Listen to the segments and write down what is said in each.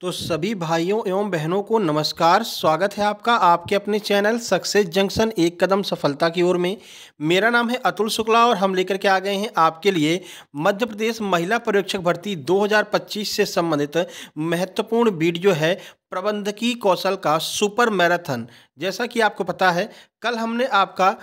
तो सभी भाइयों एवं बहनों को नमस्कार। स्वागत है आपका आपके अपने चैनल सक्सेस जंक्शन एक कदम सफलता की ओर में। मेरा नाम है अतुल शुक्ला और हम लेकर के आ गए हैं आपके लिए मध्य प्रदेश महिला पर्यवेक्षक भर्ती 2025 से संबंधित महत्वपूर्ण वीडियो है, प्रबंधकीय कौशल का सुपर मैराथन। जैसा कि आपको पता है, कल हमने आपका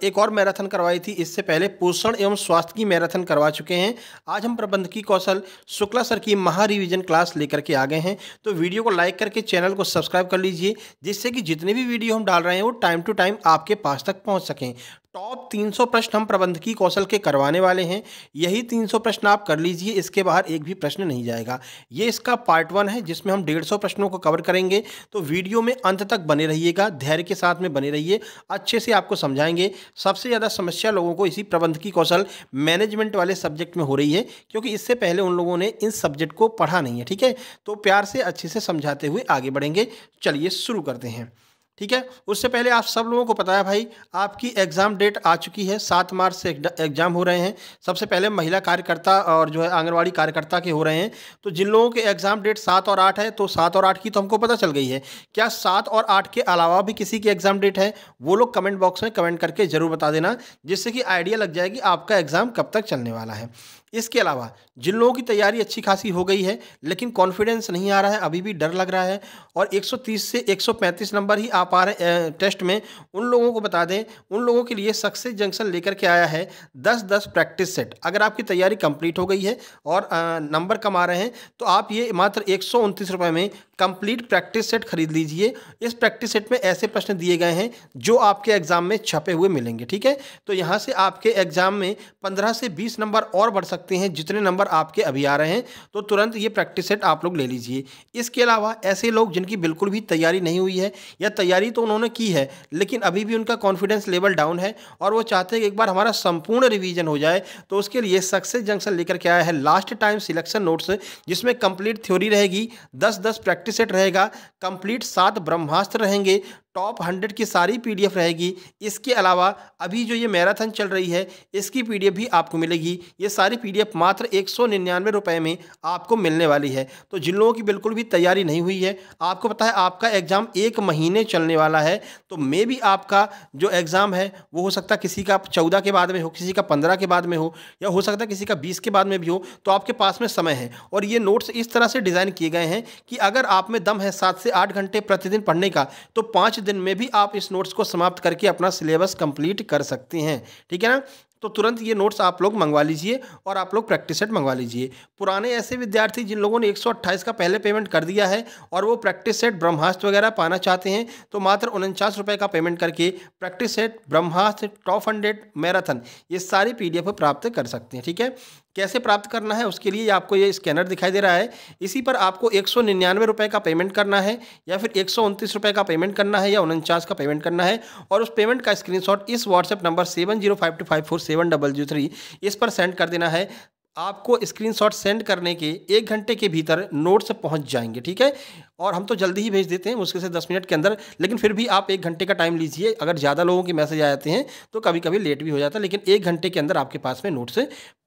एक और मैराथन करवाई थी। इससे पहले पोषण एवं स्वास्थ्य की मैराथन करवा चुके हैं। आज हम प्रबंधकीय कौशल शुक्ला सर की महा रिवीजन क्लास लेकर के आ गए हैं। तो वीडियो को लाइक करके चैनल को सब्सक्राइब कर लीजिए, जिससे कि जितने भी वीडियो हम डाल रहे हैं वो टाइम टू टाइम आपके पास तक पहुंच सकें। टॉप 300 प्रश्न हम प्रबंधकीय कौशल के करवाने वाले हैं। यही 300 प्रश्न आप कर लीजिए, इसके बाहर एक भी प्रश्न नहीं जाएगा। ये इसका पार्ट 1 है, जिसमें हम 150 प्रश्नों को कवर करेंगे। तो वीडियो में अंत तक बने रहिएगा, धैर्य के साथ में बने रहिए, अच्छे से आपको समझाएंगे। सबसे ज़्यादा समस्या लोगों को इसी प्रबंधकीय कौशल मैनेजमेंट वाले सब्जेक्ट में हो रही है, क्योंकि इससे पहले उन लोगों ने इस सब्जेक्ट को पढ़ा नहीं है। ठीक है, तो प्यार से अच्छे से समझाते हुए आगे बढ़ेंगे। चलिए शुरू करते हैं। ठीक है, उससे पहले आप सब लोगों को पता है भाई, आपकी एग्ज़ाम डेट आ चुकी है। 7 मार्च से एग्ज़ाम हो रहे हैं। सबसे पहले महिला कार्यकर्ता और जो है आंगनवाड़ी कार्यकर्ता के हो रहे हैं। तो जिन लोगों के एग्ज़ाम डेट 7 और 8 है, तो 7 और 8 की तो हमको पता चल गई है। क्या 7 और 8 के अलावा भी किसी की एग्ज़ाम डेट है? वो लोग कमेंट बॉक्स में कमेंट करके ज़रूर बता देना, जिससे कि आइडिया लग जाएगी आपका एग्ज़ाम कब तक चलने वाला है। इसके अलावा जिन लोगों की तैयारी अच्छी खासी हो गई है, लेकिन कॉन्फिडेंस नहीं आ रहा है, अभी भी डर लग रहा है और 130 से 135 नंबर ही आ पा रहे टेस्ट में, उन लोगों को बता दें, उन लोगों के लिए सक्सेस जंक्शन लेकर के आया है 10-10 प्रैक्टिस सेट। अगर आपकी तैयारी कंप्लीट हो गई है और नंबर कम आ रहे हैं, तो आप ये मात्र 129 रुपये में कंप्लीट प्रैक्टिस सेट खरीद लीजिए। इस प्रैक्टिस सेट में ऐसे प्रश्न दिए गए हैं जो आपके एग्जाम में छपे हुए मिलेंगे। ठीक है, तो यहाँ से आपके एग्जाम में 15 से 20 नंबर और बढ़ सकते हैं, जितने नंबर आपके अभी आ रहे हैं। तो तुरंत ये प्रैक्टिस सेट आप लोग ले लीजिए। इसके अलावा ऐसे लोग जिनकी बिल्कुल भी तैयारी नहीं हुई है, या तैयारी तो उन्होंने की है लेकिन अभी भी उनका कॉन्फिडेंस लेवल डाउन है और वो चाहते हैं कि एक बार हमारा संपूर्ण रिवीजन हो जाए, तो उसके लिए सक्सेस जंक्शन लेकर के आया है लास्ट टाइम सिलेक्शन नोट्स, जिसमें कंप्लीट थ्योरी रहेगी, 10-10 प्रैक्टिस सेट रहेगा, कंप्लीट 7 ब्रह्मास्त्र रहेंगे, टॉप 100 की सारी पीडीएफ रहेगी। इसके अलावा अभी जो ये मैराथन चल रही है, इसकी पीडीएफ भी आपको मिलेगी। ये सारी पीडीएफ मात्र 199 रुपये में आपको मिलने वाली है। तो जिन लोगों की बिल्कुल भी तैयारी नहीं हुई है, आपको पता है आपका एग्ज़ाम 1 महीने चलने वाला है, तो मे भी आपका जो एग्ज़ाम है वो हो सकता है किसी का 14 के बाद में हो, किसी का 15 के बाद में हो, या हो सकता है किसी का 20 के बाद में भी हो। तो आपके पास में समय है और ये नोट्स इस तरह से डिज़ाइन किए गए हैं कि अगर आप में दम है 7 से 8 घंटे प्रतिदिन पढ़ने का, तो 5 दिन में भी आप इस नोट्स को समाप्त करके अपना सिलेबस कंप्लीट कर सकते हैं। ठीक है ना, तो तुरंत ये नोट्स आप लोग मंगवा लीजिए और आप लोग प्रैक्टिस सेट मंगवा लीजिए। पुराने ऐसे विद्यार्थी जिन लोगों ने 128 का पहले पेमेंट कर दिया है और वो प्रैक्टिस सेट ब्रह्मास्त्र वगैरह पाना चाहते हैं, तो मात्र 49 रुपये का पेमेंट करके प्रैक्टिस सेट, ब्रह्मास्त्र, टॉप 100, मैराथन, ये सारी पीडीएफ प्राप्त कर सकते हैं। ठीक है, कैसे प्राप्त करना है उसके लिए आपको ये स्कैनर दिखाई दे रहा है, इसी पर आपको 199 रुपये का पेमेंट करना है, या फिर 129 रुपये का पेमेंट करना है, या 49 का पेमेंट करना है, और उस पेमेंट का स्क्रीनशॉट इस व्हाट्सएप नंबर 7052547003 इस पर सेंड कर देना है। आपको स्क्रीनशॉट सेंड करने के 1 घंटे के भीतर नोट्स पहुंच जाएंगे। ठीक है, और हम तो जल्दी ही भेज देते हैं, मुश्किल से 10 मिनट के अंदर, लेकिन फिर भी आप 1 घंटे का टाइम लीजिए। अगर ज़्यादा लोगों के मैसेज आ जाते हैं तो कभी कभी लेट भी हो जाता है, लेकिन 1 घंटे के अंदर आपके पास में नोट्स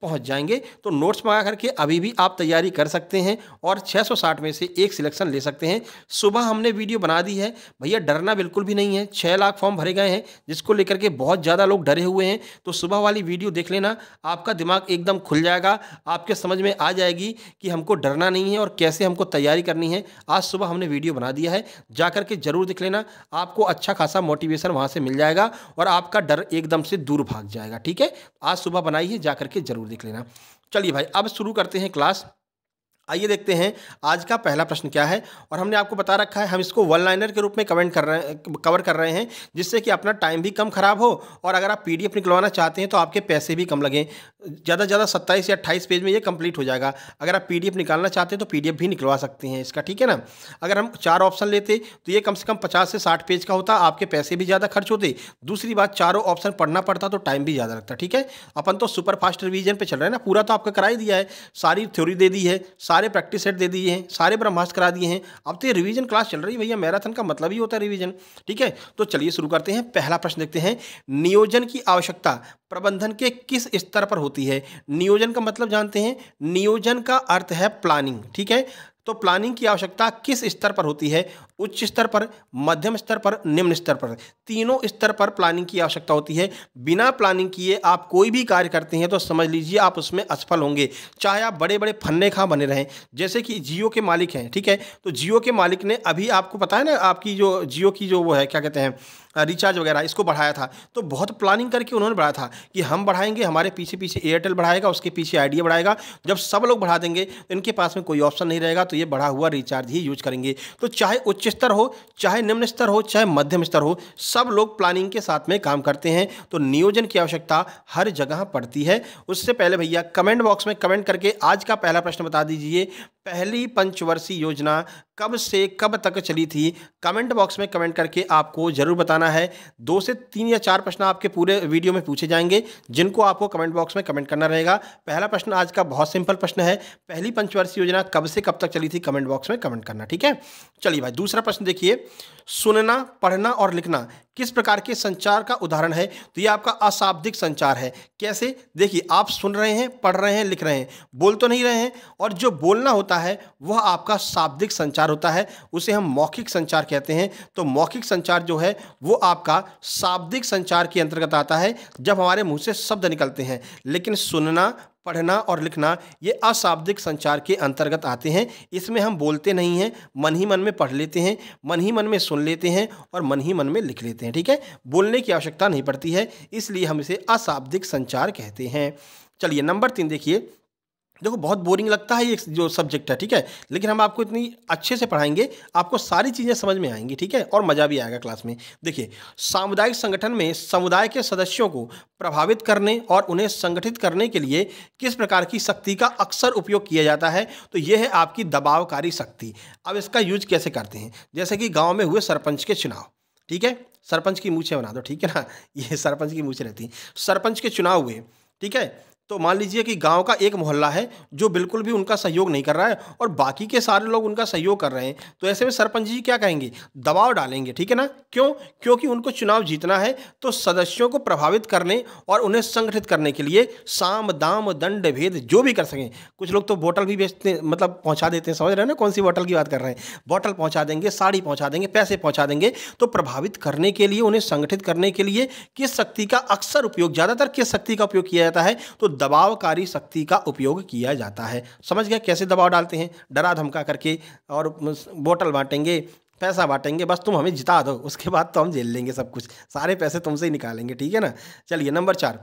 पहुंच जाएंगे। तो नोट्स मंगा करके अभी भी आप तैयारी कर सकते हैं और 660 में से एक सिलेक्शन ले सकते हैं। सुबह हमने वीडियो बना दी है, भैया डरना बिल्कुल भी नहीं है। 6 लाख फॉर्म भरे गए हैं, जिसको लेकर के बहुत ज़्यादा लोग डरे हुए हैं। तो सुबह वाली वीडियो देख लेना, आपका दिमाग एकदम खुल जाएगा, आपके समझ में आ जाएगी कि हमको डरना नहीं है और कैसे हमको तैयारी करनी है। आज सुबह हमने वीडियो बना दिया है, जाकर के जरूर देख लेना, आपको अच्छा खासा मोटिवेशन वहाँ से मिल जाएगा और आपका डर एकदम से दूर भाग जाएगा। ठीक है, आज सुबह बनाई है, जाकर के जरूर देख लेना। चलिए भाई, अब शुरू करते हैं क्लास। आइए देखते हैं आज का पहला प्रश्न क्या है। और हमने आपको बता रखा है हम इसको वन लाइनर के रूप में कवर कर रहे हैं, जिससे कि अपना टाइम भी कम खराब हो और अगर आप पीडीएफ निकलवाना चाहते हैं तो आपके पैसे भी कम लगें। ज़्यादा से ज़्यादा 27 या 28 पेज में ये कंप्लीट हो जाएगा। अगर आप पीडीएफ निकालना चाहते हैं तो पीडीएफ भी निकलवा सकते हैं इसका। ठीक है ना, अगर हम 4 ऑप्शन लेते तो ये कम से कम 50 से 60 पेज का होता, आपके पैसे भी ज़्यादा खर्च होते, दूसरी बात चारों ऑप्शन पढ़ना पड़ता तो टाइम भी ज़्यादा लगता। ठीक है, अपन तो सुपर फास्ट रिवीजन पे चल रहे हैं ना, पूरा तो आपका करा ही दिया है, सारी थ्योरी दे दी है, सारे प्रैक्टिस सेट दे दिए हैं, सारे ब्रह्मास्त्र करा दिए हैं। अब तो ये रिवीजन क्लास चल रही है भैया, मैराथन का मतलब ही होता है रिवीजन। ठीक है, तो चलिए शुरू करते हैं। पहला प्रश्न देखते हैं, नियोजन की आवश्यकता प्रबंधन के किस स्तर पर होती है? नियोजन का मतलब जानते हैं, नियोजन का अर्थ है प्लानिंग। ठीक है, तो प्लानिंग की आवश्यकता किस स्तर पर होती है? उच्च स्तर पर, मध्यम स्तर पर, निम्न स्तर पर। तीनों स्तर पर प्लानिंग की आवश्यकता होती है। बिना प्लानिंग किए आप कोई भी कार्य करते हैं तो समझ लीजिए आप उसमें असफल होंगे, चाहे आप बड़े बड़े फन्ने खा बने रहें। जैसे कि जियो के मालिक हैं, ठीक है, तो जियो के मालिक ने अभी आपको पता है ना, आपकी जो जियो की जो वो है क्या कहते हैं रिचार्ज वगैरह, इसको बढ़ाया था। तो बहुत प्लानिंग करके उन्होंने बढ़ाया था कि हम बढ़ाएंगे, हमारे पीछे पीछे एयरटेल बढ़ाएगा, उसके पीछे आइडिया बढ़ाएगा। जब सब लोग बढ़ा देंगे तो इनके पास में कोई ऑप्शन नहीं रहेगा, तो ये बढ़ा हुआ रिचार्ज ही यूज करेंगे। तो चाहे उच्च स्तर हो, चाहे निम्न स्तर हो, चाहे मध्यम स्तर हो, सब लोग प्लानिंग के साथ में काम करते हैं। तो नियोजन की आवश्यकता हर जगह पड़ती है। उससे पहले भैया कमेंट बॉक्स में कमेंट करके आज का पहला प्रश्न बता दीजिए, पहली पंचवर्षीय योजना कब से कब तक चली थी? कमेंट बॉक्स में कमेंट करके आपको जरूर बताना है। 2 से 3 या 4 प्रश्न आपके पूरे वीडियो में पूछे जाएंगे, जिनको आपको कमेंट बॉक्स में कमेंट करना रहेगा। पहला प्रश्न आज का बहुत सिंपल प्रश्न है, पहली पंचवर्षीय योजना कब से कब तक चली थी? कमेंट बॉक्स में कमेंट करना, ठीक है। चलिए भाई, दूसरा प्रश्न देखिए, सुनना, पढ़ना और लिखना किस प्रकार के संचार का उदाहरण है? तो ये आपका अशाब्दिक संचार है। कैसे? देखिए, आप सुन रहे हैं, पढ़ रहे हैं, लिख रहे हैं, बोल तो नहीं रहे हैं, और जो बोलना होता है वह आपका शाब्दिक संचार होता है, उसे हम मौखिक संचार कहते हैं। तो मौखिक संचार जो है वो आपका शाब्दिक संचार के अंतर्गत आता है, जब हमारे मुंह से शब्द निकलते हैं। लेकिन सुनना, पढ़ना और लिखना ये अशाब्दिक संचार के अंतर्गत आते हैं। इसमें हम बोलते नहीं हैं, मन ही मन में पढ़ लेते हैं, मन ही मन में सुन लेते हैं और मन ही मन में लिख लेते हैं, ठीक है। बोलने की आवश्यकता नहीं पड़ती है, इसलिए हम इसे अशाब्दिक संचार कहते हैं। चलिए नंबर 3 देखिए। देखो, बहुत बोरिंग लगता है ये जो सब्जेक्ट है, ठीक है, लेकिन हम आपको इतनी अच्छे से पढ़ाएंगे, आपको सारी चीज़ें समझ में आएंगी, ठीक है, और मज़ा भी आएगा क्लास में। देखिए, सामुदायिक संगठन में समुदाय के सदस्यों को प्रभावित करने और उन्हें संगठित करने के लिए किस प्रकार की शक्ति का अक्सर उपयोग किया जाता है? तो यह है आपकी दबावकारी शक्ति। अब इसका यूज कैसे करते हैं? जैसे कि गाँव में हुए सरपंच के चुनाव, ठीक है, सरपंच की मूछें बना दो, ठीक है ना, ये सरपंच की मूछें रहती हैं। सरपंच के चुनाव हुए, ठीक है, तो मान लीजिए कि गांव का एक मोहल्ला है जो बिल्कुल भी उनका सहयोग नहीं कर रहा है और बाकी के सारे लोग उनका सहयोग कर रहे हैं। तो ऐसे में सरपंच जी क्या कहेंगे? दबाव डालेंगे, ठीक है ना। क्यों? क्योंकि उनको चुनाव जीतना है, तो सदस्यों को प्रभावित करने और उन्हें संगठित करने के लिए साम दाम दंड भेद जो भी कर सकें। कुछ लोग तो बोतल भी बेचते, मतलब पहुंचा देते हैं, समझ रहे हैं ना कौन सी बोतल की बात कर रहे हैं? बोतल पहुंचा देंगे, साड़ी पहुंचा देंगे, पैसे पहुंचा देंगे। तो प्रभावित करने के लिए, उन्हें संगठित करने के लिए किस शक्ति का अक्सर उपयोग, ज्यादातर किस शक्ति का उपयोग किया जाता है? तो दबावकारी शक्ति का उपयोग किया जाता है। समझ गए कैसे दबाव डालते हैं? डरा धमका करके, और बोतल बांटेंगे, पैसा बांटेंगे, बस तुम हमें जिता दो, उसके बाद तो हम झेल लेंगे सब कुछ, सारे पैसे तुमसे ही निकालेंगे, ठीक है ना। चलिए नंबर 4,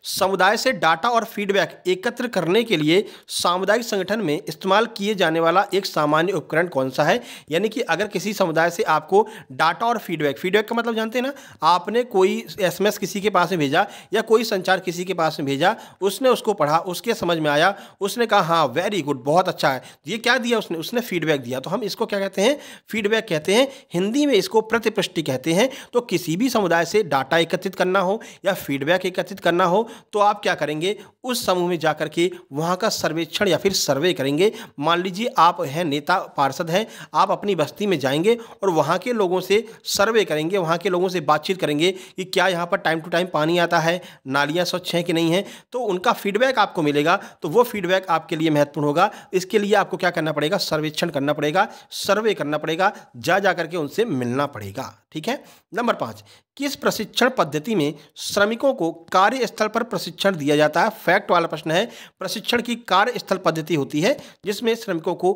समुदाय से डाटा और फीडबैक एकत्र करने के लिए सामुदायिक संगठन में इस्तेमाल किए जाने वाला एक सामान्य उपकरण कौन सा है? यानी कि अगर किसी समुदाय से आपको डाटा और फीडबैक, फीडबैक का मतलब जानते हैं ना, आपने कोई एसएमएस किसी के पास में भेजा या कोई संचार किसी के पास में भेजा, उसने उसको पढ़ा, उसके समझ में आया, उसने कहा हाँ वेरी गुड, बहुत अच्छा है, ये क्या दिया उसने? उसने फीडबैक दिया। तो हम इसको क्या कहते हैं? फीडबैक कहते हैं। हिंदी में इसको प्रतिपुष्टि कहते हैं। तो किसी भी समुदाय से डाटा एकत्रित करना हो या फीडबैक एकत्रित करना हो तो आप क्या करेंगे? उस समूह में जाकर के वहां का सर्वेक्षण या फिर सर्वे करेंगे। मान लीजिए आप हैं नेता, पार्षद हैं, आप अपनी बस्ती में जाएंगे और वहां के लोगों से सर्वे करेंगे, वहां के लोगों से बातचीत करेंगे कि क्या यहाँ पर टाइम टू टाइम पानी आता है, नालियाँ स्वच्छ हैं कि नहीं है। तो उनका फीडबैक आपको मिलेगा, तो वो फीडबैक आपके लिए महत्वपूर्ण होगा। इसके लिए आपको क्या करना पड़ेगा? सर्वेक्षण करना पड़ेगा, सर्वे करना पड़ेगा, जा करके उनसे मिलना पड़ेगा, ठीक है। नंबर 5, किस प्रशिक्षण पद्धति में श्रमिकों को कार्यस्थल पर प्रशिक्षण दिया जाता है? फैक्ट वाला प्रश्न है। प्रशिक्षण की कार्यस्थल पद्धति होती है जिसमें श्रमिकों को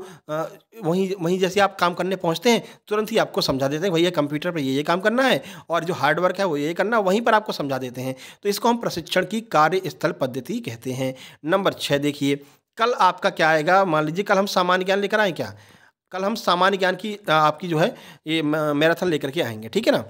वहीं जैसे आप काम करने पहुंचते हैं तुरंत ही आपको समझा देते हैं भैया कंप्यूटर पर ये काम करना है और जो हार्ड वर्क है वो ये करना, वहीं पर आपको समझा देते हैं। तो इसको हम प्रशिक्षण की कार्यस्थल पद्धति कहते हैं। नंबर 6 देखिए, कल आपका क्या आएगा? मान लीजिए कल हम सामान्य ज्ञान लेकर आए क्या? कल हम सामान्य ज्ञान की आपकी जो है ये मैराथन लेकर के आएंगे, ठीक है ना।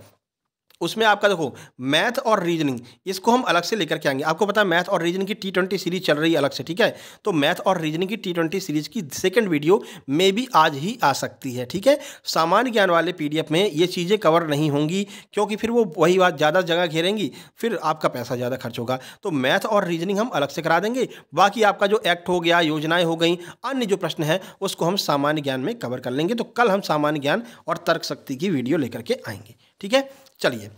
उसमें आपका देखो मैथ और रीजनिंग, इसको हम अलग से लेकर के आएंगे। आपको पता है मैथ और रीजनिंग की T20 सीरीज चल रही है अलग से, ठीक है। तो मैथ और रीजनिंग की T20 सीरीज की सेकंड वीडियो में भी आज ही आ सकती है, ठीक है। सामान्य ज्ञान वाले PDF में ये चीज़ें कवर नहीं होंगी क्योंकि फिर वो वही बात ज़्यादा जगह घेरेंगी, फिर आपका पैसा ज़्यादा खर्च होगा। तो मैथ और रीजनिंग हम अलग से करा देंगे। बाकी आपका जो एक्ट हो गया, योजनाएं हो गई, अन्य जो प्रश्न है उसको हम सामान्य ज्ञान में कवर कर लेंगे। तो कल हम सामान्य ज्ञान और तर्क शक्ति की वीडियो लेकर के आएंगे, ठीक है। चलिए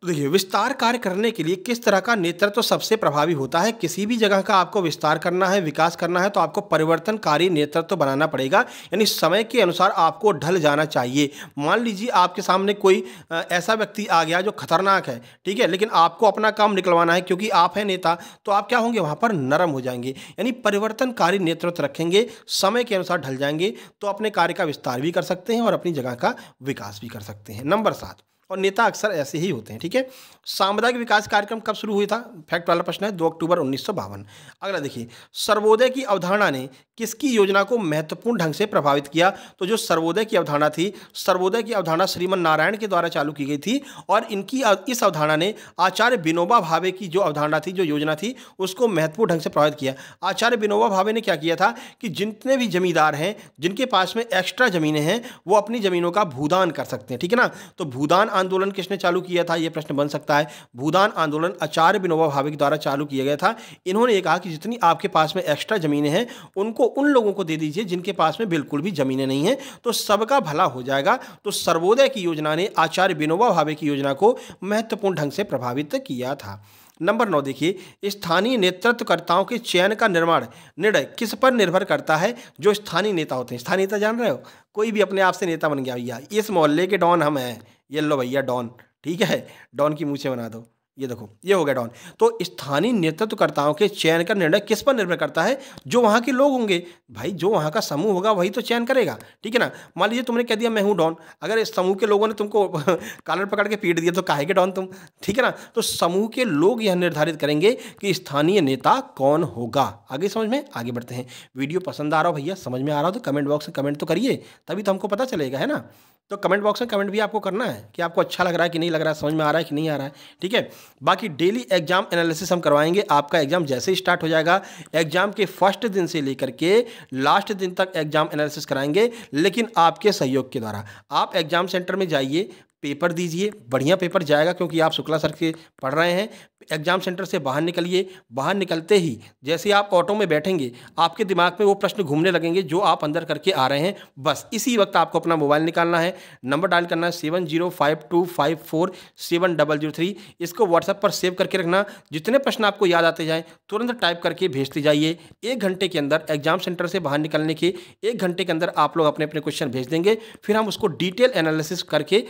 तो देखिए, विस्तार कार्य करने के लिए किस तरह का नेतृत्व सबसे प्रभावी होता है। किसी भी जगह का आपको विस्तार करना है, विकास करना है, तो आपको परिवर्तनकारी नेतृत्व बनाना पड़ेगा, यानी समय के अनुसार आपको ढल जाना चाहिए। मान लीजिए आपके सामने कोई ऐसा व्यक्ति आ गया जो खतरनाक है, ठीक है, लेकिन आपको अपना काम निकलवाना है क्योंकि आप हैं नेता, तो आप क्या होंगे, वहाँ पर नरम हो जाएंगे, यानी परिवर्तनकारी नेतृत्व रखेंगे, समय के अनुसार ढल जाएंगे, तो अपने कार्य का विस्तार भी कर सकते हैं और अपनी जगह का विकास भी कर सकते हैं। नंबर 7, और नेता अक्सर ऐसे ही होते हैं, ठीक है। सामुदायिक विकास कार्यक्रम कब शुरू हुआ था, फैक्ट वाला प्रश्न है, 2 अक्टूबर 1952। अगला देखिए, सर्वोदय की अवधारणा ने किसकी योजना को महत्वपूर्ण ढंग से प्रभावित किया। तो जो सर्वोदय की अवधारणा थी, सर्वोदय की अवधारणा श्रीमन नारायण के द्वारा चालू की गई थी, और इनकी इस अवधारणा ने आचार्य विनोबा भावे की जो अवधारणा थी, जो योजना थी, उसको महत्वपूर्ण ढंग से प्रभावित किया। आचार्य विनोबा भावे ने क्या किया था कि जितने भी जमींदार हैं, जिनके पास में एक्स्ट्रा जमीनें हैं, वो अपनी जमीनों का भूदान कर सकते हैं, ठीक है ना। तो भूदान आंदोलन किसने चालू किया था, यह प्रश्न बन सकता है। भूदान आंदोलन आचार्य विनोबा भावे के द्वारा चालू किया गया था। इन्होंने ये कहा कि जितनी आपके पास में एक्स्ट्रा जमीनें हैं, उनको उन लोगों को दे दीजिए जिनके पास में बिल्कुल भी जमीनें नहीं हैं, तो सबका भला हो जाएगा। तो सर्वोदय की योजना ने आचार्य विनोबा भावे की योजना को महत्वपूर्ण ढंग से प्रभावित किया था। नंबर 9 देखिए, स्थानीय नेतृत्वकर्ताओं के चयन का निर्णय किस पर निर्भर करता है। जो स्थानीय नेता होते हैं, स्थानीय नेता जान रहे हो, कोई भी अपने आप से नेता बन गया, भैया इस मोहल्ले के डॉन हम हैं, ये लो भैया डॉन, ठीक है, डॉन की मूछें बना दो, ये देखो ये हो गया डॉन। तो स्थानीय नेतृत्वकर्ताओं के चयन का निर्णय किस पर निर्भर करता है, जो वहाँ के लोग होंगे, भाई जो वहाँ का समूह होगा वही तो चयन करेगा, ठीक है ना। मान लीजिए तुमने कह दिया मैं हूँ डॉन, अगर इस समूह के लोगों ने तुमको कॉलर पकड़ के पीट दिया तो काहे के डॉन तुम, ठीक है ना। तो समूह के लोग यह निर्धारित करेंगे कि स्थानीय नेता कौन होगा। आगे समझ में, आगे बढ़ते हैं। वीडियो पसंद आ रहा हो भैया, समझ में आ रहा हो तो कमेंट बॉक्स में कमेंट तो करिए, तभी तो हमको पता चलेगा, है ना। तो कमेंट बॉक्स में कमेंट भी आपको करना है कि आपको अच्छा लग रहा है कि नहीं लग रहा है, समझ में आ रहा है कि नहीं आ रहा है, ठीक है। बाकी डेली एग्जाम एनालिसिस हम करवाएंगे। आपका एग्जाम जैसे ही स्टार्ट हो जाएगा, एग्जाम के फर्स्ट दिन से लेकर के लास्ट दिन तक एग्जाम एनालिसिस कराएंगे, लेकिन आपके सहयोग के द्वारा। आप एग्जाम सेंटर में जाइए, पेपर दीजिए, बढ़िया पेपर जाएगा क्योंकि आप शुक्ला सर के पढ़ रहे हैं। एग्जाम सेंटर से बाहर निकलिए, बाहर निकलते ही जैसे आप ऑटो में बैठेंगे, आपके दिमाग में वो प्रश्न घूमने लगेंगे जो आप अंदर करके आ रहे हैं। बस इसी वक्त आपको अपना मोबाइल निकालना है, नंबर डायल करना है 7052547003। इसको व्हाट्सएप पर सेव करके रखना। जितने प्रश्न आपको याद आते जाएँ तुरंत टाइप करके भेजते जाइए। 1 घंटे के अंदर, एग्जाम सेंटर से बाहर निकलने के 1 घंटे के अंदर आप लोग अपने अपने क्वेश्चन भेज देंगे, फिर हम उसको डिटेल एनालिसिस करके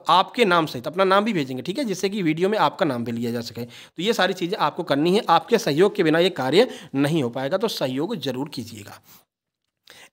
आपके नाम सहित अपना नाम भी भेजेंगे, ठीक है, जिससे कि वीडियो में आपका नाम भी लिया जा सके। तो ये सारी चीज़ें आपको करनी है, आपके सहयोग के बिना ये कार्य नहीं हो पाएगा, तो सहयोग जरूर कीजिएगा।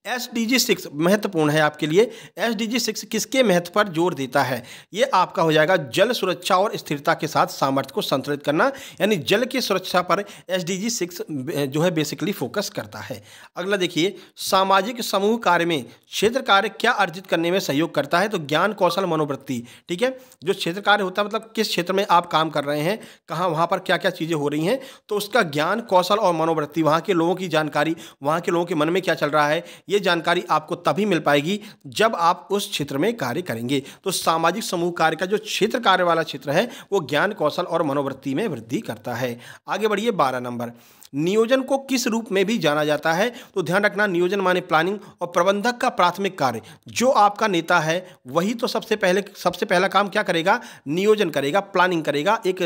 SDG 6 महत्वपूर्ण है आपके लिए। SDG 6 किसके महत्व पर जोर देता है, ये आपका हो जाएगा जल सुरक्षा और स्थिरता के साथ सामर्थ्य को संतुलित करना, यानी जल की सुरक्षा पर SDG 6 जो है बेसिकली फोकस करता है। अगला देखिए, सामाजिक समूह कार्य में क्षेत्र कार्य क्या अर्जित करने में सहयोग करता है। तो ज्ञान कौशल मनोवृत्ति, ठीक है। जो क्षेत्र कार्य होता है मतलब किस क्षेत्र में आप काम कर रहे हैं, कहाँ वहाँ पर क्या क्या चीज़ें हो रही हैं, तो उसका ज्ञान कौशल और मनोवृत्ति, वहाँ के लोगों की जानकारी, वहाँ के लोगों के मन में क्या चल रहा है, ये जानकारी आपको तभी मिल पाएगी जब आप उस क्षेत्र में कार्य करेंगे। तो सामाजिक समूह कार्य का जो क्षेत्र कार्य वाला क्षेत्र है वो ज्ञान कौशल और मनोवृत्ति में वृद्धि करता है। आगे बढ़िए, 12 नंबर, नियोजन को किस रूप में भी जाना जाता है। तो ध्यान रखना, नियोजन माने प्लानिंग, और प्रबंधक का प्राथमिक कार्य, जो आपका नेता है वही तो सबसे पहला काम क्या करेगा, नियोजन करेगा, प्लानिंग करेगा, एक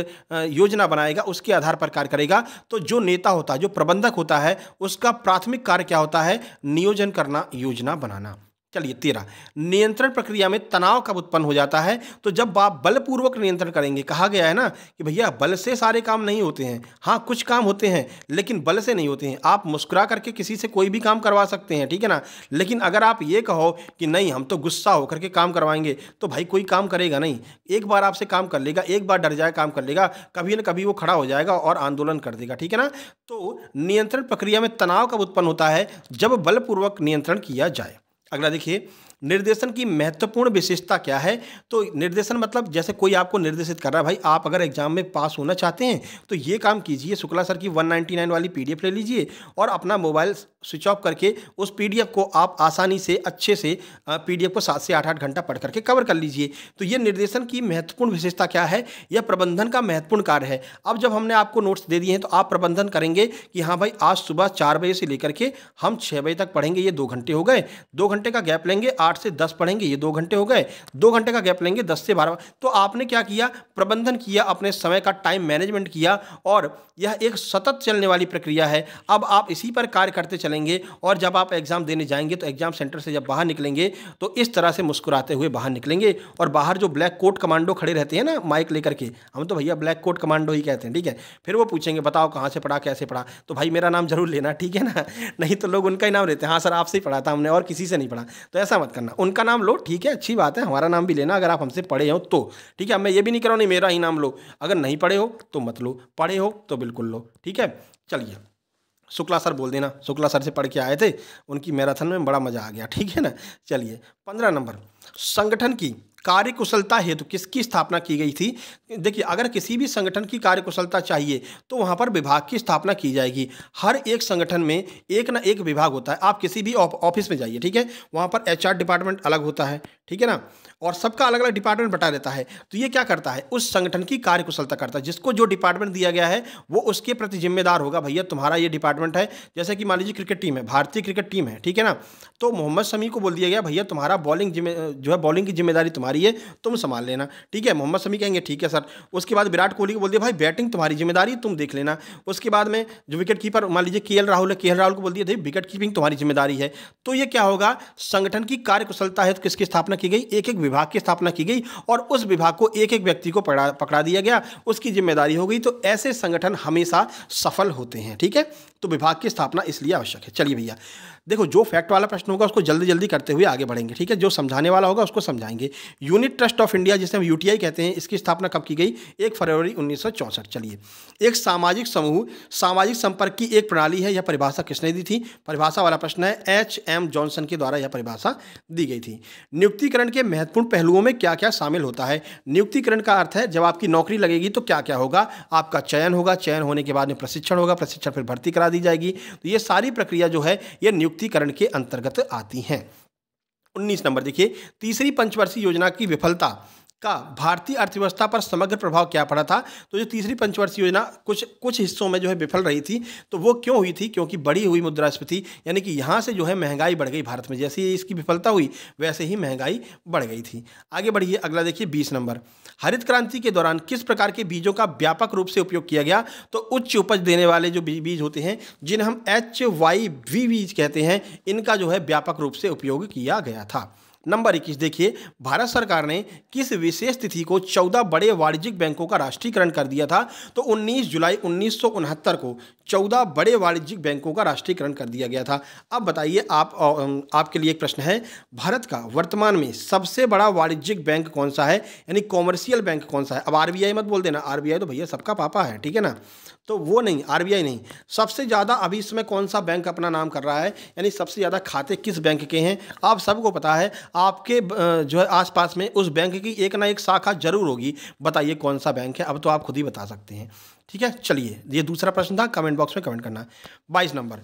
योजना बनाएगा, उसके आधार पर कार्य करेगा। तो जो नेता होता है, जो प्रबंधक होता है, उसका प्राथमिक कार्य क्या होता है, नियोजन करना, योजना बनाना। चलिए 13, नियंत्रण प्रक्रिया में तनाव कब उत्पन्न हो जाता है। तो जब आप बलपूर्वक नियंत्रण करेंगे, कहा गया है ना कि भैया बल से सारे काम नहीं होते हैं, हाँ कुछ काम होते हैं लेकिन बल से नहीं होते हैं। आप मुस्कुरा करके किसी से कोई भी काम करवा सकते हैं, ठीक है ना, लेकिन अगर आप ये कहो कि नहीं हम तो गुस्सा होकर के काम करवाएंगे, तो भाई कोई काम करेगा नहीं। एक बार आपसे काम कर लेगा, एक बार डर जाए काम कर लेगा, कभी ना कभी वो खड़ा हो जाएगा और आंदोलन कर देगा, ठीक है ना। तो नियंत्रण प्रक्रिया में तनाव कब उत्पन्न होता है, जब बलपूर्वक नियंत्रण किया जाए। अगला देखिए, निर्देशन की महत्वपूर्ण विशेषता क्या है। तो निर्देशन मतलब जैसे कोई आपको निर्देशित कर रहा है, भाई आप अगर एग्जाम में पास होना चाहते हैं तो ये काम कीजिए, शुक्ला सर की 199 वाली PDF ले लीजिए और अपना मोबाइल स्विच ऑफ करके उस PDF को आप आसानी से अच्छे से PDF को 7 से 8 घंटा पढ़ करके कवर कर लीजिए। तो ये निर्देशन की महत्वपूर्ण विशेषता क्या है, यह प्रबंधन का महत्वपूर्ण कार्य है। अब जब हमने आपको नोट्स दे दिए हैं तो आप प्रबंधन करेंगे कि हाँ भाई आज सुबह 4 बजे से लेकर के हम 6 बजे तक पढ़ेंगे, ये 2 घंटे हो गए, 2 घंटे का गैप लेंगे, 8 से 10 पढ़ेंगे, ये 2 घंटे हो गए, 2 घंटे का गैप लेंगे 10 से 12। तो आपने क्या किया, प्रबंधन किया, अपने समय का टाइम मैनेजमेंट किया, और यह एक सतत चलने वाली प्रक्रिया है। अब आप इसी पर कार्य करते चलेंगे, और जब आप एग्जाम देने जाएंगे तो एग्जाम सेंटर से जब बाहर निकलेंगे तो इस तरह से मुस्कुराते हुए बाहर निकलेंगे। और बाहर जो ब्लैक कोट कमांडो खड़े रहते हैं ना माइक लेकर के, हम तो भैया ब्लैक कोट कमांडो ही कहते हैं, ठीक है। फिर वो पूछेंगे बताओ कहाँ से पढ़ा, कैसे पढ़ा, तो भाई मेरा नाम जरूर लेना, ठीक है ना। नहीं तो लोग उनका ही नाम लेते हैं, हाँ सर आपसे ही पढ़ा था हमने और किसी से नहीं पढ़ा, तो ऐसा मत करना, उनका नाम लो, ठीक है, अच्छी बात है, हमारा नाम भी लेना अगर आप हमसे पढ़े हो तो, ठीक है। मैं ये भी नहीं कह रहा हूं नहीं मेरा ही नाम लो, अगर नहीं पढ़े हो तो मत लो, पढ़े हो तो बिल्कुल लो, ठीक है। चलिए, शुक्ला सर बोल देना, शुक्ला सर से पढ़ के आए थे, उनकी मैराथन में बड़ा मजा आ गया, ठीक है ना। चलिए 15 नंबर, संगठन की कार्यकुशलता हेतु किसकी स्थापना की गई थी। देखिए, अगर किसी भी संगठन की कार्यकुशलता चाहिए तो वहाँ पर विभाग की स्थापना की जाएगी। हर एक संगठन में एक ना एक विभाग होता है। आप किसी भी ऑफिस में जाइए, ठीक है, वहाँ पर एचआर डिपार्टमेंट अलग होता है, ठीक है ना, और सबका अलग अलग डिपार्टमेंट बटा रहता है। तो ये क्या करता है, उस संगठन की कार्यकुशलता करता है। जिसको जो डिपार्टमेंट दिया गया है वो उसके प्रति जिम्मेदार होगा, भैया तुम्हारा ये डिपार्टमेंट है। जैसे कि मान लीजिए क्रिकेट टीम है, भारतीय क्रिकेट टीम है, ठीक है ना, तो मोहम्मद शमी को बोल दिया गया भैया तुम्हारा बॉलिंग जो है बॉलिंग की जिम्मेदारी तुम्हारी है, तुम संभाल लेना, ठीक है। मोहम्मद शमी कहेंगे ठीक है सर। उसके बाद विराट कोहली को बोल दिया भाई बैटिंग तुम्हारी जिम्मेदारी, तुम देख लेना। उसके बाद में जो विकेट कीपर मान लीजिए केएल राहुल है, केएल राहुल को बोल दिया भाई विकेट कीपिंग तुम्हारी जिम्मेदारी है। तो ये क्या होगा, संगठन की कार्यकुशलता है तो किसकी स्थापना की गई, एक एक विभाग की स्थापना की गई, और उस विभाग को एक एक व्यक्ति को पकड़ा दिया गया, उसकी जिम्मेदारी हो गई। तो ऐसे संगठन हमेशा सफल होते हैं, ठीक है। तो विभाग की स्थापना इसलिए आवश्यक है। चलिए भैया, देखो जो फैक्ट वाला प्रश्न होगा उसको जल्दी जल्दी करते हुए आगे बढ़ेंगे, ठीक है। जो समझाने वाला होगा उसको समझाएंगे। यूनिट ट्रस्ट ऑफ इंडिया, जिसे हम यूटीआई कहते हैं, इसकी स्थापना कब की गई, 1 फरवरी 1964। चलिए, एक सामाजिक समूह सामाजिक संपर्क की एक प्रणाली है, यह परिभाषा किसने दी थी। परिभाषा वाला प्रश्न है, एच.एम. जॉनसन के द्वारा यह परिभाषा दी गई थी। नियुक्तिकरण के महत्वपूर्ण पहलुओं में क्या क्या शामिल होता है। नियुक्तिकरण का अर्थ है जब आपकी नौकरी लगेगी तो क्या क्या होगा, आपका चयन होगा, चयन होने के बाद में प्रशिक्षण होगा, प्रशिक्षण फिर भर्ती करा दी जाएगी। तो ये सारी प्रक्रिया जो है ये नियुक्तिकरण के अंतर्गत आती हैं। 19 नंबर देखिए, तीसरी पंचवर्षीय योजना की विफलता का भारतीय अर्थव्यवस्था पर समग्र प्रभाव क्या पड़ा था। तो जो तीसरी पंचवर्षीय योजना कुछ हिस्सों में जो है विफल रही थी, तो वो क्यों हुई थी, क्योंकि बढ़ी हुई मुद्रास्फीति, यानी कि यहाँ से जो है महंगाई बढ़ गई भारत में। जैसे ही इसकी विफलता हुई वैसे ही महंगाई बढ़ गई थी। आगे बढ़िए, अगला देखिए 20 नंबर, हरित क्रांति के दौरान किस प्रकार के बीजों का व्यापक रूप से उपयोग किया गया। तो उच्च उपज देने वाले जो बीज होते हैं, जिन्हें हम HYV बीज कहते हैं, इनका जो है व्यापक रूप से उपयोग किया गया था। नंबर 21 देखिए, भारत सरकार ने किस विशेष तिथि को 14 बड़े वाणिज्यिक बैंकों का राष्ट्रीयकरण कर दिया था। तो 19 जुलाई 1969 को 14 बड़े वाणिज्यिक बैंकों का राष्ट्रीयकरण कर दिया गया था। अब बताइए, आपके लिए एक प्रश्न है, भारत का वर्तमान में सबसे बड़ा वाणिज्यिक बैंक कौन सा है, यानी कॉमर्शियल बैंक कौन सा है। अब आरबीआई मत बोल देना, आरबीआई तो भैया सबका पापा है, ठीक है ना, तो वो नहीं, आरबीआई नहीं। सबसे ज़्यादा अभी इसमें कौन सा बैंक अपना नाम कर रहा है, यानी सबसे ज़्यादा खाते किस बैंक के हैं, आप सबको पता है। आपके जो है आसपास में उस बैंक की एक ना एक शाखा जरूर होगी। बताइए कौन सा बैंक है, अब तो आप खुद ही बता सकते हैं, ठीक है। चलिए, ये दूसरा प्रश्न था, कमेंट बॉक्स में कमेंट करना। 22 नंबर,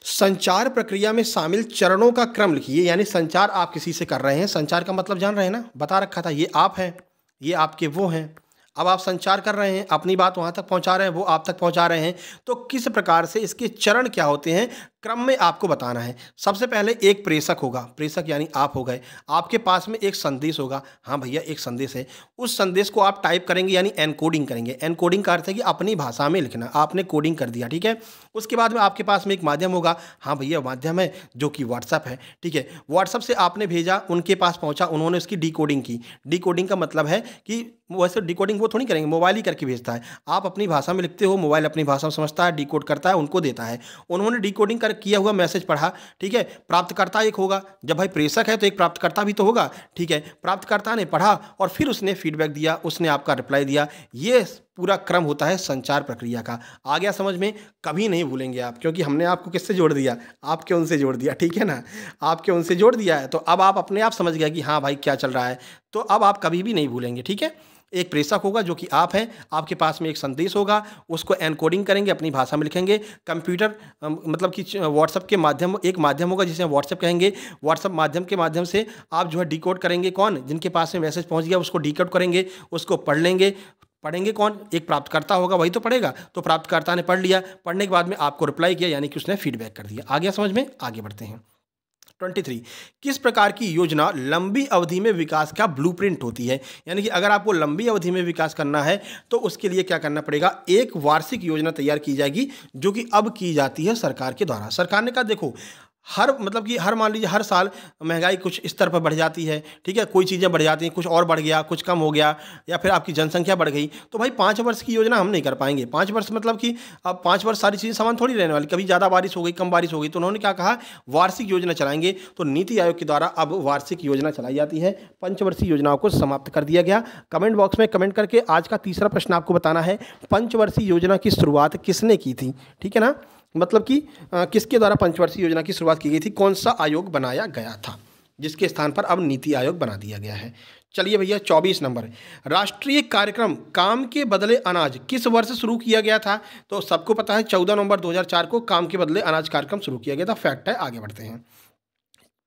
संचार प्रक्रिया में शामिल चरणों का क्रम लिखिए। यानी संचार आप किसी से कर रहे हैं, संचार का मतलब जान रहे हैं ना, बता रखा था, ये आप हैं, ये आपके वो हैं। अब आप संचार कर रहे हैं, अपनी बात वहाँ तक पहुँचा रहे हैं, वो आप तक पहुँचा रहे हैं, तो किस प्रकार से इसके चरण क्या होते हैं, क्रम में आपको बताना है। सबसे पहले एक प्रेषक होगा, प्रेषक यानी आप हो गए, आपके पास में एक संदेश होगा, हाँ भैया एक संदेश है, उस संदेश को आप टाइप करेंगे यानी एनकोडिंग करेंगे। एनकोडिंग का अर्थ है कि अपनी भाषा में लिखना, आपने कोडिंग कर दिया, ठीक है। उसके बाद में आपके पास में एक माध्यम होगा, हाँ भैया माध्यम है जो कि व्हाट्सअप है, ठीक है। व्हाट्सअप से आपने भेजा, उनके पास पहुंचा, उन्होंने उसकी डिकोडिंग की। डिकोडिंग का मतलब है कि वैसे डिकोडिंग वो थोड़ी करेंगे, मोबाइल ही करके भेजता है। आप अपनी भाषा में लिखते हो, मोबाइल अपनी भाषा में समझता है, डिकोड करता है, उनको देता है। उन्होंने डिकोडिंग कर किया हुआ मैसेज पढ़ा, ठीक है। प्राप्तकर्ता एक होगा, जब भाई प्रेषक है तो एक प्राप्तकर्ता भी तो होगा, ठीक है। प्राप्तकर्ता ने पढ़ा और फिर उसने फीडबैक दिया, उसने आपका रिप्लाई दिया। ये पूरा क्रम होता है संचार प्रक्रिया का। आ गया समझ में, कभी नहीं भूलेंगे आप, क्योंकि हमने आपको किससे जोड़ दिया, आपके उनसे जोड़ दिया, ठीक है ना, आपके उनसे जोड़ दिया है। तो अब आप अपने आप समझ गया कि हाँ भाई क्या चल रहा है, तो अब आप कभी भी नहीं भूलेंगे, ठीक है। एक प्रेषक होगा जो कि आप हैं, आपके पास में एक संदेश होगा, उसको एनकोडिंग करेंगे, अपनी भाषा में लिखेंगे। कंप्यूटर मतलब कि व्हाट्सएप के माध्यम, एक माध्यम होगा जिसे व्हाट्सएप कहेंगे। व्हाट्सएप माध्यम के माध्यम से आप जो है डिकोड करेंगे, कौन, जिनके पास में मैसेज पहुंच गया उसको डिकोड करेंगे, उसको पढ़ लेंगे। पढ़ेंगे कौन, एक प्राप्तकर्ता होगा, वही तो पढ़ेगा। तो प्राप्तकर्ता ने पढ़ लिया, पढ़ने के बाद में आपको रिप्लाई किया, यानी कि उसने फीडबैक कर दिया। आ गया समझ में, आगे बढ़ते हैं। 23 किस प्रकार की योजना लंबी अवधि में विकास का ब्लूप्रिंट होती है? यानी कि अगर आपको लंबी अवधि में विकास करना है तो उसके लिए क्या करना पड़ेगा, एक वार्षिक योजना तैयार की जाएगी जो कि अब की जाती है सरकार के द्वारा। सरकार ने कहा देखो हर मतलब कि हर मान लीजिए हर साल महंगाई कुछ स्तर पर बढ़ जाती है, ठीक है, कोई चीज़ें बढ़ जाती हैं, कुछ और बढ़ गया, कुछ कम हो गया, या फिर आपकी जनसंख्या बढ़ गई, तो भाई 5 वर्ष की योजना हम नहीं कर पाएंगे। 5 वर्ष मतलब कि अब 5 वर्ष सारी चीज़ें समान थोड़ी रहने वाली, कभी ज़्यादा बारिश हो गई, कम बारिश हो गई, तो उन्होंने क्या कहा, वार्षिक योजना चलाएंगे। तो नीति आयोग के द्वारा अब वार्षिक योजना चलाई जाती है, पंचवर्षीय योजनाओं को समाप्त कर दिया गया। कमेंट बॉक्स में कमेंट करके आज का तीसरा प्रश्न आपको बताना है, पंचवर्षीय योजना की शुरुआत किसने की थी? ठीक है ना, मतलब कि किसके द्वारा पंचवर्षीय योजना की शुरुआत की गई थी, कौन सा आयोग बनाया गया था, जिसके स्थान पर अब नीति आयोग बना दिया गया है। चलिए भैया 24 नंबर, राष्ट्रीय कार्यक्रम काम के बदले अनाज किस वर्ष शुरू किया गया था? तो सबको पता है 14 नवंबर 2004 को काम के बदले अनाज कार्यक्रम शुरू किया गया था, फैक्ट है। आगे बढ़ते हैं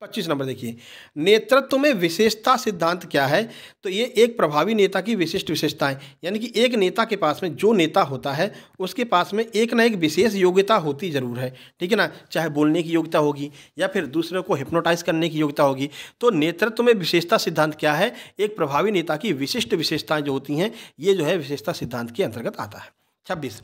25 नंबर देखिए, नेतृत्व में विशेषता सिद्धांत क्या है? तो ये एक प्रभावी नेता की विशिष्ट विशेषताएं, यानी कि एक नेता के पास में, जो नेता होता है उसके पास में एक ना एक विशेष योग्यता होती जरूर है, ठीक है ना, चाहे बोलने की योग्यता होगी या फिर दूसरों को हिप्नोटाइज करने की योग्यता होगी। तो नेतृत्व में विशेषता सिद्धांत क्या है? एक प्रभावी नेता की विशिष्ट विशेषताएं जो होती हैं, ये जो है विशेषता सिद्धांत के अंतर्गत आता है। 26,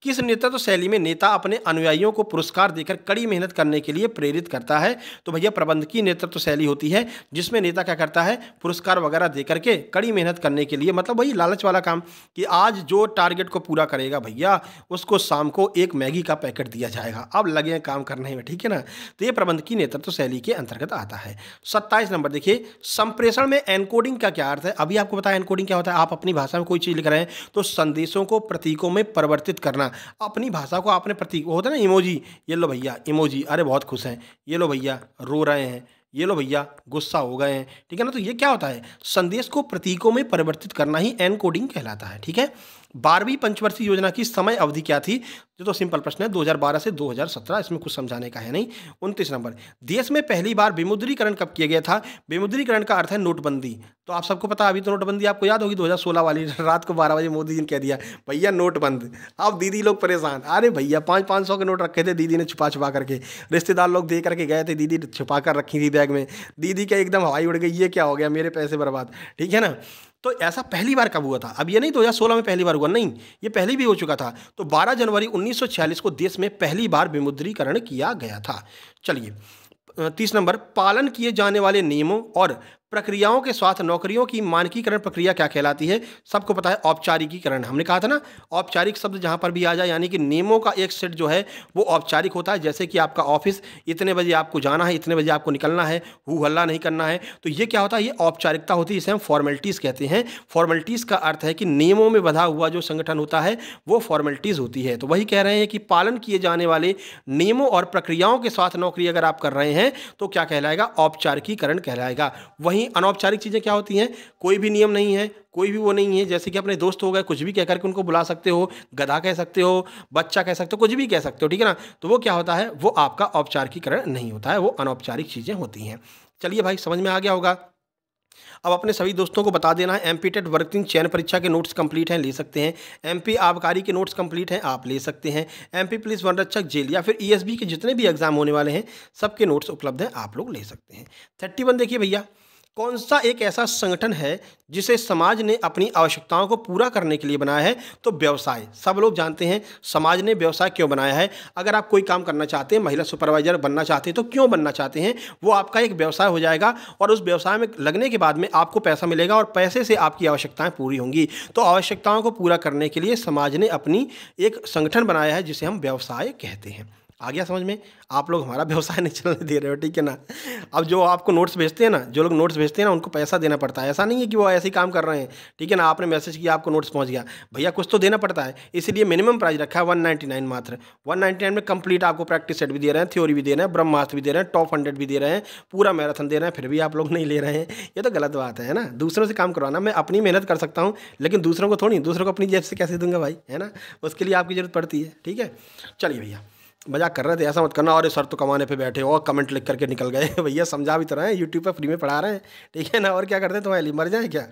किस नेतृत्व शैली में नेता अपने अनुयायियों को पुरस्कार देकर कड़ी मेहनत करने के लिए प्रेरित करता है? तो भैया प्रबंधकीय नेतृत्व शैली होती है जिसमें नेता क्या करता है, पुरस्कार वगैरह देकर के कड़ी मेहनत करने के लिए, मतलब वही लालच वाला काम कि आज जो टारगेट को पूरा करेगा भैया उसको शाम को एक मैगी का पैकेट दिया जाएगा, अब लगे काम करने में, ठीक है ना। तो ये प्रबंधकीय नेतृत्व शैली के अंतर्गत आता है। 27 नंबर देखिए, संप्रेषण में एनकोडिंग का क्या अर्थ है? अभी आपको पता है एनकोडिंग क्या होता है। आप अपनी भाषा में कोई चीज़ लिख रहे हैं तो संदेशों को प्रतीकों में परिवर्तित करना, अपनी भाषा को आपने प्रतीक, वो होता है ना इमोजी, ये लो भैया इमोजी, अरे बहुत खुश हैं, ये लो भैया रो रहे हैं, ये लो भैया गुस्सा हो गए हैं, ठीक है ना। तो ये क्या होता है, संदेश को प्रतीकों में परिवर्तित करना ही एनकोडिंग कहलाता है, ठीक है। 12वीं पंचवर्षीय योजना की समय अवधि क्या थी? जो तो सिंपल प्रश्न है, 2012 से 2017, इसमें कुछ समझाने का है नहीं। 29 नंबर, देश में पहली बार विमुद्रीकरण कब किया गया था? विमुद्रीकरण का अर्थ है नोटबंदी। तो आप सबको पता है, अभी तो नोटबंदी आपको याद होगी 2016 वाली, रात को 12 बजे मोदी जी ने कह दिया भैया नोट बंद। अब दीदी लोग परेशान, अरे भैया 500 के नोट रखे थे दीदी ने छुपा छुपा करके, रिश्तेदार लोग दे करके गए थे, दीदी छुपा कर रखी थी बैग में, दीदी का एकदम हवाई उड़ गई, ये क्या हो गया, मेरे पैसे बर्बाद, ठीक है ना। तो ऐसा पहली बार कब हुआ था? अब ये नहीं 2016 में पहली बार हुआ, नहीं, ये पहले भी हो चुका था। तो 12 जनवरी 1946 को देश में पहली बार विमुद्रीकरण किया गया था। चलिए 30 नंबर, पालन किए जाने वाले नियमों और प्रक्रियाओं के साथ नौकरियों की मानकीकरण प्रक्रिया क्या कहलाती है? सबको पता है औपचारिकीकरण। हमने कहा था ना, औपचारिक शब्द जहां पर भी आ जाए, यानी कि नियमों का एक सेट जो है वो औपचारिक होता है। जैसे कि आपका ऑफिस, इतने बजे आपको जाना है, इतने बजे आपको निकलना है, हू हल्ला नहीं करना है, तो ये क्या होता है, ये औपचारिकता होती है, इसे हम फॉर्मेलिटीज़ कहते हैं। फॉर्मेलिटीज़ का अर्थ है कि नियमों में बंधा हुआ जो संगठन होता है वो फॉर्मेलिटीज़ होती है। तो वही कह रहे हैं कि पालन किए जाने वाले नियमों और प्रक्रियाओं के साथ नौकरी अगर आप कर रहे हैं तो क्या कहलाएगा? औपचारिकीकरण कहलाएगा। वहीं अनौपचारिक चीज़ें क्या होती हैं? कोई भी नियम नहीं है, कोई भी वो नहीं है, जैसे कि अपने दोस्त हो गए, कुछ भी कह करके उनको बुला सकते हो, गधा कह सकते हो, बच्चा कह सकते हो, कुछ भी कह सकते हो, ठीक है ना। तो वो क्या होता है, वो आपका औपचारिकीकरण नहीं होता है, वो अनौपचारिक चीज़ें होती हैं। चलिए भाई समझ में आ गया होगा। अब अपने सभी दोस्तों को बता देना है, एमपी टेट वर्किंग चयन परीक्षा के नोट्स कंप्लीट हैं, ले सकते हैं। एमपी आबकारी के नोट्स कंप्लीट हैं, आप ले सकते हैं। एमपी पुलिस वन रक्षक जेल या फिर ईएसबी के जितने भी एग्जाम होने वाले हैं सबके नोट्स उपलब्ध हैं, आप लोग ले सकते हैं। 31 देखिए भैया, कौन सा एक ऐसा संगठन है जिसे समाज ने अपनी आवश्यकताओं को पूरा करने के लिए बनाया है? तो व्यवसाय। सब लोग जानते हैं समाज ने व्यवसाय क्यों बनाया है। अगर आप कोई काम करना चाहते हैं, महिला सुपरवाइजर बनना चाहते हैं, तो क्यों बनना चाहते हैं? वो आपका एक व्यवसाय हो जाएगा और उस व्यवसाय में लगने के बाद में आपको पैसा मिलेगा और पैसे से आपकी आवश्यकताएं पूरी होंगी। तो आवश्यकताओं को पूरा करने के लिए समाज ने अपनी एक संगठन बनाया है जिसे हम व्यवसाय कहते हैं। आ गया समझ में? आप लोग हमारा व्यवसाय नहीं चलने दे रहे हो, ठीक है ना। अब जो आपको नोट्स भेजते हैं ना, जो लोग नोट्स भेजते हैं ना, उनको पैसा देना पड़ता है। ऐसा नहीं है कि वो ऐसे ही काम कर रहे हैं, ठीक है ना। आपने मैसेज किया, आपको नोट्स पहुंच गया, भैया कुछ तो देना पड़ता है, इसीलिए मिनिमम प्राइस रखा है 199 मात्र। 199 में कंप्लीट आपको प्रैक्टिस सेट भी दे रहे हैं, थ्योरी भी दे रहे हैं, ब्रह्मास्त्र भी दे रहे हैं, टॉप 100 भी दे रहे हैं, पूरा मैराथन दे रहे हैं, फिर भी आप लोग नहीं ले रहे हैं। ये तो गलत बात है ना। दूसरों से काम करवाना, मैं अपनी मेहनत कर सकता हूँ लेकिन दूसरों को थोड़ी, दूसरों को अपनी जेब से कैसे दूंगा भाई, है ना। उसके लिए आपकी जरूरत पड़ती है, ठीक है। चलिए भैया मजाक कर रहे थे, ऐसा मत करना। और सर तो कमाने पे बैठे हो और कमेंट लिख करके निकल गए। भैया समझा भी तो रहे हैं, यूट्यूब पे फ्री में पढ़ा रहे हैं, ठीक है ना। और क्या करते हैं, तुम्हारे लिए मर जाए क्या।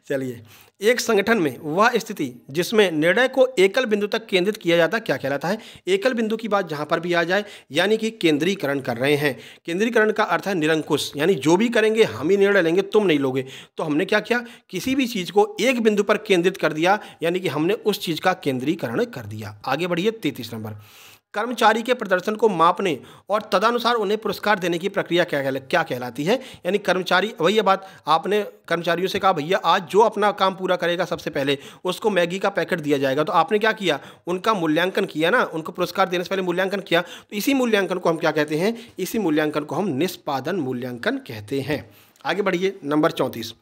चलिए, एक संगठन में वह स्थिति जिसमें निर्णय को एकल बिंदु तक केंद्रित किया जाता है क्या कहलाता है। एकल बिंदु की बात जहां पर भी आ जाए, यानी कि केंद्रीकरण कर रहे हैं। केंद्रीकरण का अर्थ है निरंकुश, यानी जो भी करेंगे हम ही निर्णय लेंगे, तुम नहीं लोगे। तो हमने क्या किया, किसी भी चीज को एक बिंदु पर केंद्रित कर दिया, यानी कि हमने उस चीज का केंद्रीकरण कर दिया। आगे बढ़िए, 33 नंबर। कर्मचारी के प्रदर्शन को मापने और तदनुसार उन्हें पुरस्कार देने की प्रक्रिया क्या कहलाती है। यानी कर्मचारी, वही बात, आपने कर्मचारियों से कहा भैया आज जो अपना काम पूरा करेगा सबसे पहले उसको मैगी का पैकेट दिया जाएगा। तो आपने क्या किया, उनका मूल्यांकन किया ना, उनको पुरस्कार देने से पहले मूल्यांकन किया। तो इसी मूल्यांकन को हम क्या कहते हैं, इसी मूल्यांकन को हम निष्पादन मूल्यांकन कहते हैं। आगे बढ़िए, नंबर 34।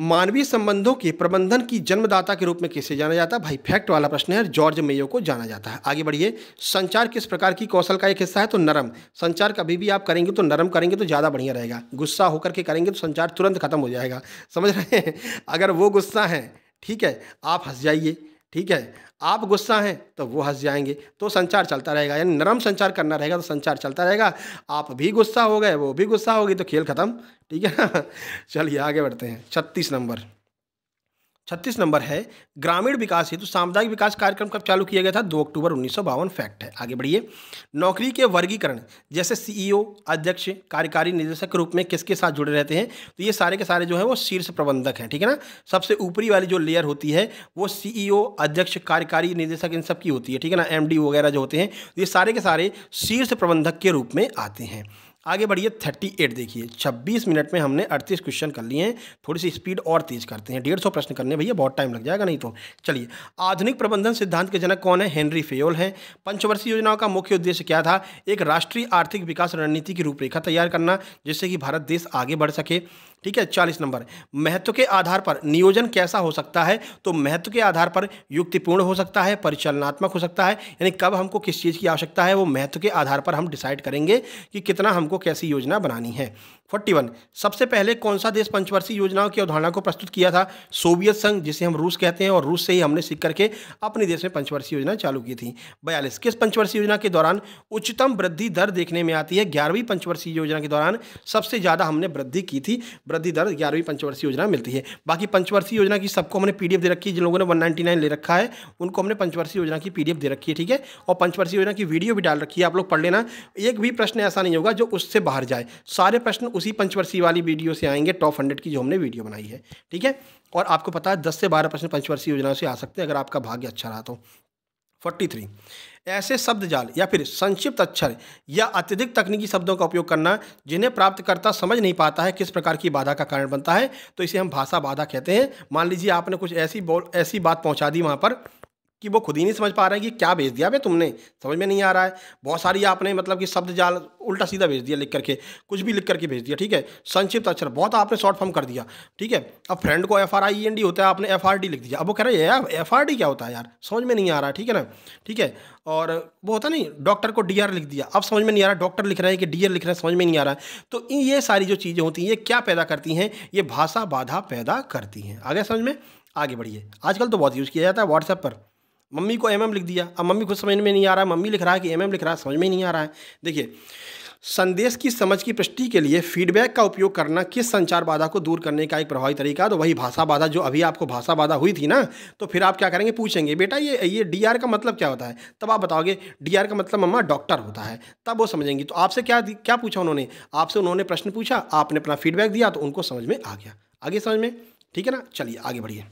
मानवीय संबंधों के प्रबंधन की जन्मदाता के रूप में किसे जाना जाता है। भाई फैक्ट वाला प्रश्न है, जॉर्ज मेयो को जाना जाता है। आगे बढ़िए, संचार किस प्रकार की कौशल का एक हिस्सा है। तो नरम संचार कभी भी आप करेंगे तो नरम करेंगे तो ज़्यादा बढ़िया रहेगा। गुस्सा होकर के करेंगे तो संचार तुरंत खत्म हो जाएगा, समझ रहे हैं। अगर वो गुस्सा है, ठीक है, आप हंस जाइए, ठीक है, आप गुस्सा हैं तो वो हंस जाएंगे, तो संचार चलता रहेगा। यानी नरम संचार करना रहेगा तो संचार चलता रहेगा। आप भी गुस्सा हो गए, वो भी गुस्सा होगी, तो खेल खत्म, ठीक है ना। चलिए आगे बढ़ते हैं। 36 नंबर है, ग्रामीण विकास हेतु सामुदायिक विकास कार्यक्रम कब चालू किया गया था। 2 अक्टूबर 1952 फैक्ट है। आगे बढ़िए, नौकरी के वर्गीकरण जैसे सीईओ, अध्यक्ष, कार्यकारी निदेशक के रूप में किसके साथ जुड़े रहते हैं। तो ये सारे के सारे जो है वो शीर्ष प्रबंधक हैं, ठीक है ना। सबसे ऊपरी वाली जो लेयर होती है वो सीईओ, अध्यक्ष, कार्यकारी निदेशक इन सब की होती है, ठीक है ना। एमडी वगैरह जो होते हैं, ये सारे के सारे शीर्ष प्रबंधक के रूप में आते हैं। आगे बढ़िए, 38 देखिए, 26 मिनट में हमने 38 क्वेश्चन कर लिए हैं। थोड़ी सी स्पीड और तेज करते हैं, 150 प्रश्न करने भैया, बहुत टाइम लग जाएगा नहीं तो। चलिए, आधुनिक प्रबंधन सिद्धांत के जनक कौन है। हेनरी फेयोल हैं। पंचवर्षीय योजनाओं का मुख्य उद्देश्य क्या था। एक राष्ट्रीय आर्थिक विकास रणनीति की रूपरेखा तैयार करना, जिससे कि भारत देश आगे बढ़ सके, ठीक है। 40 नंबर, महत्व के आधार पर नियोजन कैसा हो सकता है। तो महत्व के आधार पर युक्तिपूर्ण हो सकता है, परिचालनात्मक हो सकता है, यानी कब हमको किस चीज़ की आवश्यकता है वो महत्व के आधार पर हम डिसाइड करेंगे कि कितना हमको कैसी योजना बनानी है। 41, सबसे पहले कौन सा देश पंचवर्षीय योजनाओं की अवधारणा को प्रस्तुत किया था। सोवियत संघ, जिसे हम रूस कहते हैं, और रूस से ही हमने सीख करके अपने देश में पंचवर्षीय योजना चालू की थी। 42, किस पंचवर्षीय योजना के दौरान उच्चतम वृद्धि दर देखने में आती है। 11वीं पंचवर्षीय योजना के दौरान सबसे ज़्यादा हमने वृद्धि की थी, वृद्धि दर 11वीं पंचवर्षीय योजना मिलती है। बाकी पंचवर्षीय योजना की सबको हमने पीडीएफ दे रखी है, जिन लोगों ने 199 ले रखा है उनको हमने पंचवर्षीय योजना की पीडीएफ दे रखी है, ठीक है। और पंचवर्षीय योजना की वीडियो भी डाल रखी है, आप लोग पढ़ लेना। एक भी प्रश्न ऐसा नहीं होगा जो उससे बाहर जाए, सारे प्रश्न उसी पंचवर्षीय वाली वीडियो से आएंगे, टॉप 100 की जो हमने वीडियो बनाई है, ठीक है। और आपको पता है 10 से 12 प्रश्न पंचवर्षीय योजना से आ सकते हैं अगर आपका भाग्य अच्छा रहा तो। 43, ऐसे शब्द जाल या फिर संक्षिप्त अक्षर या अत्यधिक तकनीकी शब्दों का उपयोग करना जिन्हें प्राप्तकर्ता समझ नहीं पाता है, किस प्रकार की बाधा का कारण बनता है। तो इसे हम भाषा बाधा कहते हैं। मान लीजिए आपने कुछ ऐसी बात पहुंचा दी वहां पर कि वो खुद ही नहीं समझ पा रहे हैं कि क्या भेज दिया बे तुमने, समझ में नहीं आ रहा है। बहुत सारी आपने मतलब कि शब्द जाल उल्टा सीधा भेज दिया, लिख करके कुछ भी लिख करके भेज दिया, ठीक है। संक्षिप्त अक्षर बहुत आपने शॉर्ट फॉर्म कर दिया, ठीक है। अब फ्रेंड को FRIEND होता है, आपने FRD लिख दिया। अब वो कह रहे हैं यार FRD क्या होता है यार, समझ में नहीं आ रहा है, ठीक है ना, ठीक है। और वो होता नहीं, डॉक्टर को DR लिख दिया, अब समझ में नहीं आ रहा, डॉक्टर लिख रहे हैं कि डियर लिख रहे हैं, समझ में नहीं आ रहा है। तो ये सारी जो चीज़ें होती हैं ये क्या पैदा करती हैं, ये भाषा बाधा पैदा करती हैं। आगे समझ में, आगे बढ़िए। आजकल तो बहुत यूज़ किया जाता है व्हाट्सएप पर, मम्मी को MM लिख दिया, अब मम्मी खुद समझ में नहीं आ रहा है, मम्मी लिख रहा है कि MM लिख रहा है, समझ में ही नहीं आ रहा है। देखिए, संदेश की समझ की पुष्टि के लिए फीडबैक का उपयोग करना किस संचार बाधा को दूर करने का एक प्रभावी तरीका है। तो वही भाषा बाधा, जो अभी आपको भाषा बाधा हुई थी ना, तो फिर आप क्या करेंगे, पूछेंगे बेटा ये DR का मतलब क्या होता है। तब आप बताओगे DR का मतलब मम्मा डॉक्टर होता है, तब वो समझेंगी। तो आपसे क्या पूछा उन्होंने, आपसे उन्होंने प्रश्न पूछा, आपने अपना फीडबैक दिया, तो उनको समझ में आ गया। आगे समझ में, ठीक है ना। चलिए आगे बढ़िए।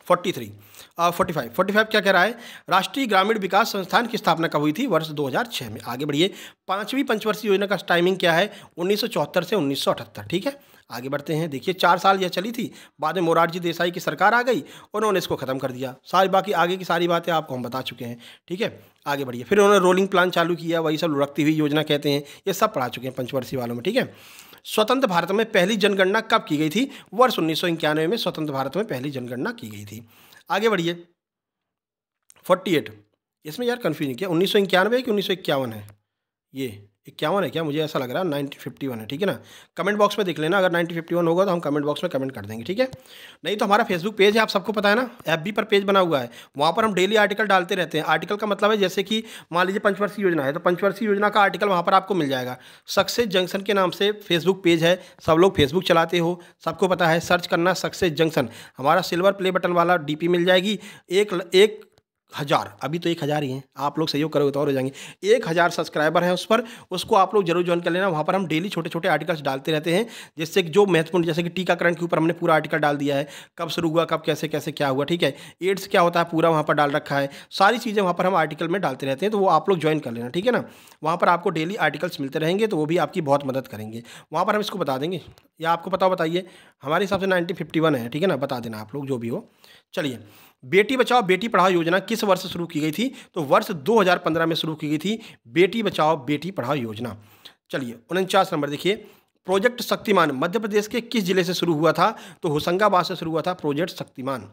45 क्या कह रहा है, राष्ट्रीय ग्रामीण विकास संस्थान की स्थापना कब हुई थी। वर्ष 2006 में। आगे बढ़िए। 5वीं पंचवर्षीय योजना का टाइमिंग क्या है, 1974 से 1978, ठीक है। आगे बढ़ते हैं। देखिए 4 साल यह चली थी, बाद में मोरारजी देसाई की सरकार आ गई, उन्होंने इसको ख़त्म कर दिया। सारी बाकी आगे की सारी बातें आपको हम बता चुके हैं, ठीक है। आगे बढ़िए। फिर उन्होंने रोलिंग प्लान चालू किया, वही सब लुढ़कती हुई योजना कहते हैं, ये सब पढ़ा चुके हैं पंचवर्षीय वालों में, ठीक है। स्वतंत्र भारत में पहली जनगणना कब की गई थी। वर्ष 1991 में स्वतंत्र भारत में पहली जनगणना की गई थी। आगे बढ़िए। 48, इसमें यार कन्फ्यूजन क्या, 1991 है कि 1951 है, ये 51 है क्या, मुझे ऐसा लग रहा है 9051 है, ठीक है ना। कमेंट बॉक्स में देख लेना, अगर 9051 होगा तो हम कमेंट बॉक्स में कमेंट कर देंगे, ठीक है। नहीं तो हमारा फेसबुक पेज है, आप सबको पता है ना, FB पर पेज बना हुआ है, वहाँ पर हम डेली आर्टिकल डालते रहते हैं। आर्टिकल का मतलब है जैसे कि मान लीजिए पंचवर्षीय योजना है, तो पंचवर्षीय योजना का आर्टिकल वहाँ पर आपको मिल जाएगा। सक्सेस जंक्शन के नाम से फेसबुक पेज है, सब लोग फेसबुक चलाते हो, सबको पता है, सर्च करना सक्सेस जंक्शन, हमारा सिल्वर प्ले बटन वाला DP मिल जाएगी। 1,000, अभी तो 1,000 ही हैं, आप लोग सहयोग करोगे तो और हो जाएंगे। 1,000 सब्सक्राइबर हैं उस पर, उसको आप लोग जरूर ज्वाइन कर लेना। वहाँ पर हम डेली छोटे छोटे आर्टिकल्स डालते रहते हैं, जिससे कि जो महत्वपूर्ण, जैसे कि टीकाकरण के ऊपर हमने पूरा आर्टिकल डाल दिया है, कब शुरू हुआ, कब कैसे कैसे क्या हुआ, ठीक है। एड्स क्या होता है पूरा वहाँ पर डाल रखा है, सारी चीज़ें वहाँ पर हम आर्टिकल में डालते रहते हैं, तो वो आप लोग ज्वाइन कर लेना, ठीक है ना। वहाँ पर आपको डेली आर्टिकल्स मिलते रहेंगे, तो वो भी आपकी बहुत मदद करेंगे। वहाँ पर हम इसको बता देंगे, या आपको पता हो बताइए। हमारे हिसाब से 9051 है, ठीक है ना, बता देना आप लोग जो भी हो। चलिए, बेटी बचाओ बेटी पढ़ाओ योजना किस वर्ष शुरू की गई थी? तो वर्ष 2015 में शुरू की गई थी बेटी बचाओ बेटी पढ़ाओ योजना। चलिए 49 नंबर देखिए, प्रोजेक्ट शक्तिमान मध्य प्रदेश के किस जिले से शुरू हुआ था? तो होशंगाबाद से शुरू हुआ था प्रोजेक्ट शक्तिमान।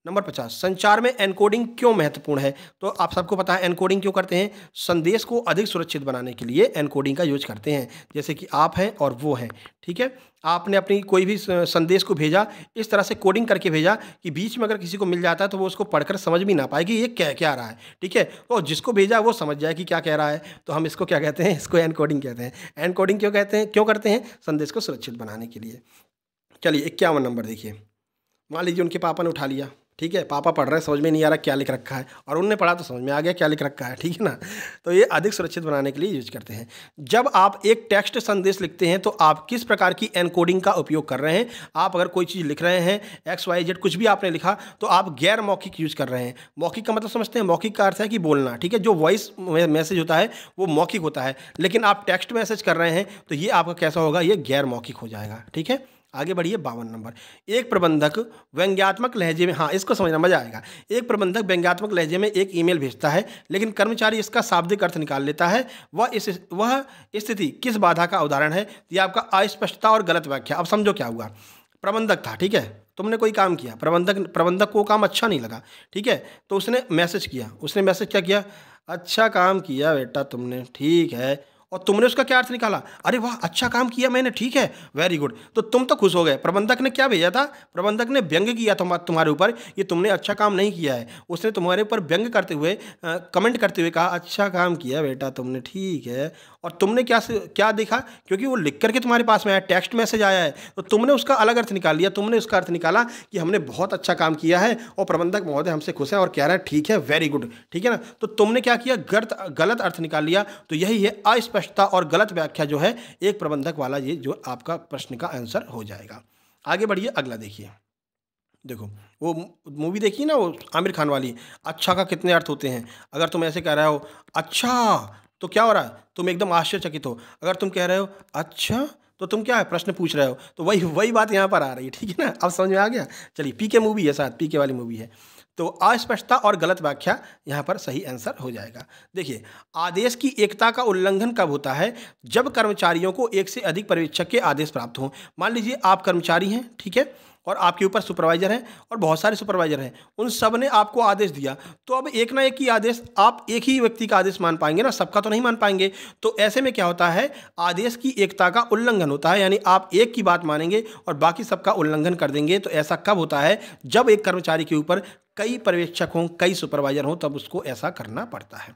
नंबर 50, संचार में एनकोडिंग क्यों महत्वपूर्ण है? तो आप सबको पता है एनकोडिंग क्यों करते हैं, संदेश को अधिक सुरक्षित बनाने के लिए एनकोडिंग का यूज करते हैं। जैसे कि आप हैं और वो हैं, ठीक है, आपने अपनी कोई भी संदेश को भेजा, इस तरह से कोडिंग करके भेजा कि बीच में अगर किसी को मिल जाता है तो वो उसको पढ़कर समझ भी ना पाए कि ये क्या क्या रहा है, ठीक है। तो जिसको भेजा वो समझ जाए कि क्या कह रहा है, तो हम इसको क्या कहते हैं, इसको एनकोडिंग कहते हैं। एनकोडिंग क्यों कहते हैं, क्यों करते हैं? संदेश को सुरक्षित बनाने के लिए। चलिए 51 नंबर देखिए, मान लीजिए उनके पापा ने उठा लिया, ठीक है, पापा पढ़ रहे हैं, समझ में नहीं आ रहा क्या लिख रखा है, और उनने पढ़ा तो समझ में आ गया क्या लिख रखा है, ठीक है ना। तो ये अधिक सुरक्षित बनाने के लिए यूज करते हैं। जब आप एक टेक्स्ट संदेश लिखते हैं तो आप किस प्रकार की एनकोडिंग का उपयोग कर रहे हैं? आप अगर कोई चीज़ लिख रहे हैं, XYZ कुछ भी आपने लिखा, तो आप गैर मौखिक यूज कर रहे हैं। मौखिक का मतलब समझते हैं, मौखिक का अर्थ है कि बोलना, ठीक है। जो वॉइस मैसेज होता है वो मौखिक होता है, लेकिन आप टेक्स्ट मैसेज कर रहे हैं तो ये आपका कैसा होगा, ये गैर मौखिक हो जाएगा, ठीक है। आगे बढ़िए 52 नंबर, एक प्रबंधक व्यंग्यात्मक लहजे में, हाँ इसको समझना मजा आएगा। एक प्रबंधक व्यंग्यात्मक लहजे में एक ईमेल भेजता है, लेकिन कर्मचारी इसका शाब्दिक अर्थ निकाल लेता है। वह स्थिति किस बाधा का उदाहरण है? ये आपका अस्पष्टता और गलत व्याख्या। अब समझो क्या हुआ, प्रबंधक था, ठीक है, तुमने कोई काम किया, प्रबंधक को काम अच्छा नहीं लगा, ठीक है, तो उसने मैसेज किया, उसने मैसेज क्या किया, अच्छा काम किया बेटा तुमने, ठीक है, और तुमने उसका क्या अर्थ निकाला, अरे वाह अच्छा काम किया मैंने, ठीक है, वेरी गुड, तो तुम तो खुश हो गए। प्रबंधक ने क्या भेजा था, प्रबंधक ने व्यंग्य किया तुम्हारे ऊपर, ये तुमने अच्छा काम नहीं किया है। उसने तुम्हारे ऊपर व्यंग्य करते हुए, कमेंट करते हुए कहा अच्छा काम किया बेटा तुमने, ठीक है, और तुमने क्या देखा, क्योंकि वो लिख करके तुम्हारे पास में आया, टेक्स्ट मैसेज आया है, तो तुमने उसका अलग अर्थ निकाल लिया। तुमने उसका अर्थ निकाला कि हमने बहुत अच्छा काम किया है और प्रबंधक महोदय हमसे खुश हैं और कह रहे हैं ठीक है, वेरी गुड, ठीक है ना। तो तुमने क्या किया, गलत अर्थ निकाल लिया। तो यही है अस्पष्टता और गलत व्याख्या, जो है एक प्रबंधक वाला, ये जो आपका प्रश्न का आंसर हो जाएगा। आगे बढ़िए, अगला देखिए, देखो वो मूवी देखिए ना, वो आमिर खान वाली, अच्छा का कितने अर्थ होते हैं। अगर तुम ऐसे कह रहे हो अच्छा, तो क्या हो रहा है, तुम एकदम आश्चर्यचकित हो। अगर तुम कह रहे हो अच्छा, तो तुम क्या है, प्रश्न पूछ रहे हो। तो वही बात यहाँ पर आ रही है, ठीक है ना। अब समझ में आ गया। चलिए PK मूवी है, शायद PK वाली मूवी है। तो अस्पष्टता और गलत व्याख्या यहाँ पर सही आंसर हो जाएगा। देखिए, आदेश की एकता का उल्लंघन कब होता है? जब कर्मचारियों को एक से अधिक पर्यवेक्षक के आदेश प्राप्त हों। मान लीजिए आप कर्मचारी हैं, ठीक है, और आपके ऊपर सुपरवाइजर हैं और बहुत सारे सुपरवाइजर हैं, उन सब ने आपको आदेश दिया, तो अब एक ना एक ही आदेश, आप एक ही व्यक्ति का आदेश मान पाएंगे ना, सबका तो नहीं मान पाएंगे। तो ऐसे में क्या होता है, आदेश की एकता का उल्लंघन होता है, यानी आप एक की बात मानेंगे और बाकी सबका उल्लंघन कर देंगे। तो ऐसा कब होता है, जब एक कर्मचारी के ऊपर कई पर्यवेक्षक हों, कई सुपरवाइजर हों, तब उसको ऐसा करना पड़ता है।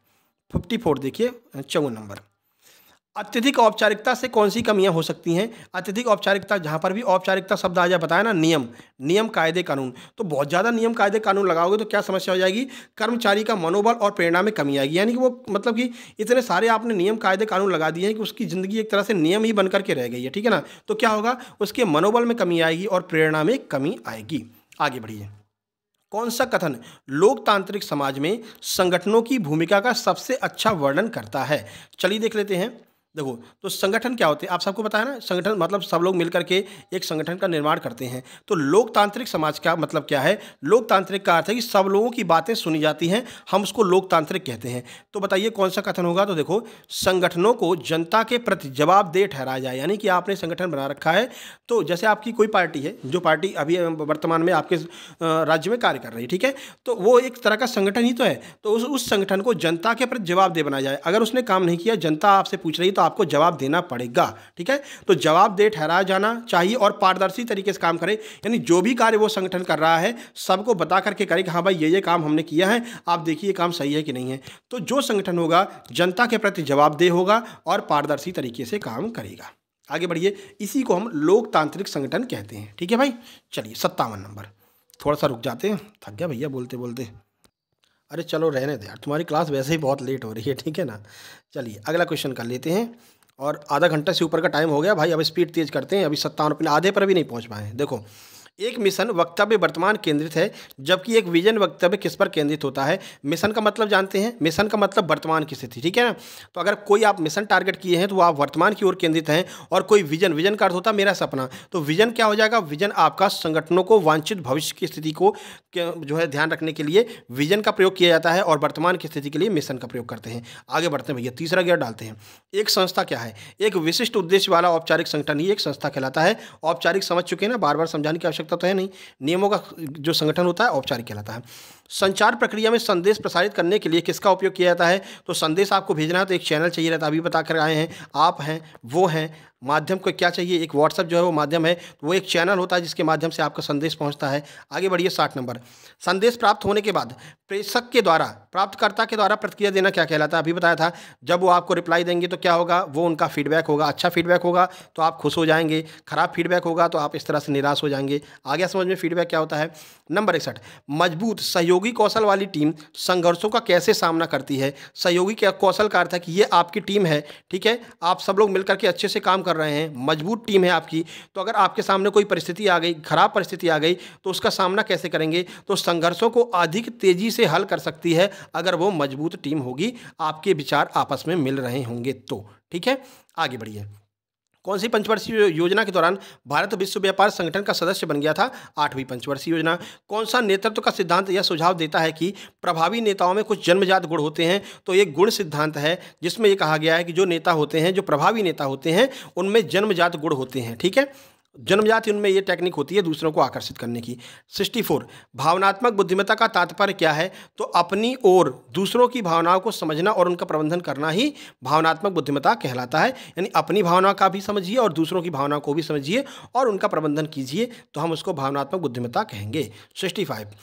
54 देखिए, 54 नंबर, अत्यधिक औपचारिकता से कौन सी कमियां हो सकती हैं? अत्यधिक औपचारिकता, जहां पर भी औपचारिकता शब्द आ जाए, बताया ना, नियम कायदे कानून, तो बहुत ज़्यादा नियम कायदे कानून लगाओगे तो क्या समस्या हो जाएगी, कर्मचारी का मनोबल और प्रेरणा में कमी आएगी। यानी कि वो मतलब कि इतने सारे आपने नियम कायदे कानून लगा दिए हैं कि उसकी ज़िंदगी एक तरह से नियम ही बन करके रह गई है, ठीक है ना। तो क्या होगा, उसके मनोबल में कमी आएगी और प्रेरणा में कमी आएगी। आगे बढ़िए, कौन सा कथन लोकतांत्रिक समाज में संगठनों की भूमिका का सबसे अच्छा वर्णन करता है? चलिए देख लेते हैं। देखो, तो संगठन क्या होते हैं, आप सबको पता है ना, संगठन मतलब सब लोग मिलकर के एक संगठन का निर्माण करते हैं। तो लोकतांत्रिक समाज का मतलब क्या है, लोकतांत्रिक का अर्थ है कि सब लोगों की बातें सुनी जाती हैं, हम उसको लोकतांत्रिक कहते हैं। तो बताइए कौन सा कथन होगा। तो देखो, संगठनों को जनता के प्रति जवाबदेह ठहराया जाए, यानी कि आपने संगठन बना रखा है, तो जैसे आपकी कोई पार्टी है, जो पार्टी अभी वर्तमान में आपके राज्य में कार्य कर रही है, ठीक है, तो वो एक तरह का संगठन ही तो है। तो उस संगठन को जनता के प्रति जवाबदेह बनाया जाए। अगर उसने काम नहीं किया, जनता आपसे पूछ रही है, तो आपको जवाब देना पड़ेगा। ठीक है, तो जवाब दे ठहराया जाना चाहिए और पारदर्शी तरीके से काम करे, यानी जो भी कार्य वो संगठन कर रहा है सबको बता करके करे कि हाँ भाई ये काम हमने किया है, आप देखिए काम सही है कि नहीं है। तो जो संगठन होगा जनता के प्रति जवाबदेह होगा और पारदर्शी तरीके से काम करेगा। आगे बढ़िए, इसी को हम लोकतांत्रिक संगठन कहते हैं। ठीक है भाई, चलिए 57 नंबर, थोड़ा सा रुक जाते हैं, थक गया भैया बोलते बोलते। अरे चलो रहने दे यार, तुम्हारी क्लास वैसे ही बहुत लेट हो रही है, ठीक है ना। चलिए अगला क्वेश्चन कर लेते हैं, और आधा घंटा से ऊपर का टाइम हो गया भाई, अब स्पीड तेज करते हैं, अभी 57 अपने आधे पर भी नहीं पहुंच पाए हैं। देखो, एक मिशन वक्तव्य वर्तमान केंद्रित है, जबकि एक विजन वक्तव्य किस पर केंद्रित होता है। मिशन का मतलब जानते हैं, मिशन का मतलब वर्तमान की स्थिति, ठीक है ना। तो अगर कोई आप मिशन टारगेट किए हैं तो वो आप वर्तमान की ओर केंद्रित हैं, और कोई विजन, विजन का अर्थ होता है मेरा सपना, तो विजन क्या हो जाएगा, विजन आपका संगठनों को वांछित भविष्य की स्थिति को जो है ध्यान रखने के लिए विजन का प्रयोग किया जाता है, और वर्तमान की स्थिति के लिए मिशन का प्रयोग करते हैं। आगे बढ़ते हैं भैया, तीसरा गियर डालते हैं। एक संस्था क्या है, एक विशिष्ट उद्देश्य वाला औपचारिक संगठन ही एक संस्था कहलाता है। औपचारिक समझ चुके हैं ना, बार बार समझाने की आवश्यकता तो है नहीं, नियमों का जो संगठन होता है औपचारिक कहलाता है। संचार प्रक्रिया में संदेश प्रसारित करने के लिए किसका उपयोग किया जाता है, तो संदेश आपको भेजना है तो एक चैनल चाहिए रहता है, अभी बता कर आए हैं, आप हैं वो हैं, माध्यम को क्या चाहिए, एक व्हाट्सएप जो है वो माध्यम है, तो वो एक चैनल होता है जिसके माध्यम से आपका संदेश पहुंचता है। आगे बढ़िए 60 नंबर, संदेश प्राप्त होने के बाद प्रेषक के द्वारा, प्राप्तकर्ता के द्वारा प्रतिक्रिया देना क्या कहलाता है, अभी बताया था। जब वो आपको रिप्लाई देंगे तो क्या होगा, वो उनका फीडबैक होगा, अच्छा फीडबैक होगा तो आप खुश हो जाएंगे, खराब फीडबैक होगा तो आप इस तरह से निराश हो जाएंगे। आगे समझ में फीडबैक क्या होता है। नंबर 61, मजबूत सहयोगी कौशल वाली टीम संघर्षों का कैसे सामना करती है। सहयोगी क्या कौशल का अर्थ है कि ये आपकी टीम है, ठीक है, आप सब लोग मिलकर के अच्छे से काम कर रहे हैं, मजबूत टीम है आपकी, तो अगर आपके सामने कोई परिस्थिति आ गई, खराब परिस्थिति आ गई, तो उसका सामना कैसे करेंगे, तो संघर्षों को अधिक तेजी से हल कर सकती है अगर वो मजबूत टीम होगी, आपके विचार आपस में मिल रहे होंगे तो। ठीक है, आगे बढ़िए। कौन सी पंचवर्षीय योजना के दौरान भारत विश्व व्यापार संगठन का सदस्य बन गया था, 8वीं पंचवर्षीय योजना। कौन सा नेतृत्व का सिद्धांत यह सुझाव देता है कि प्रभावी नेताओं में कुछ जन्मजात गुण होते हैं, तो एक गुण सिद्धांत है जिसमें यह कहा गया है कि जो नेता होते हैं, जो प्रभावी नेता होते हैं, उनमें जन्मजात गुण होते हैं। ठीक है, जन्मजात उनमें ये टेक्निक होती है दूसरों को आकर्षित करने की। 64, भावनात्मक बुद्धिमत्ता का तात्पर्य क्या है, तो अपनी और दूसरों की भावनाओं को समझना और उनका प्रबंधन करना ही भावनात्मक बुद्धिमत्ता कहलाता है। यानी अपनी भावना का भी समझिए और दूसरों की भावनाओं को भी समझिए और उनका प्रबंधन कीजिए, तो हम उसको भावनात्मक बुद्धिमत्ता कहेंगे। 65,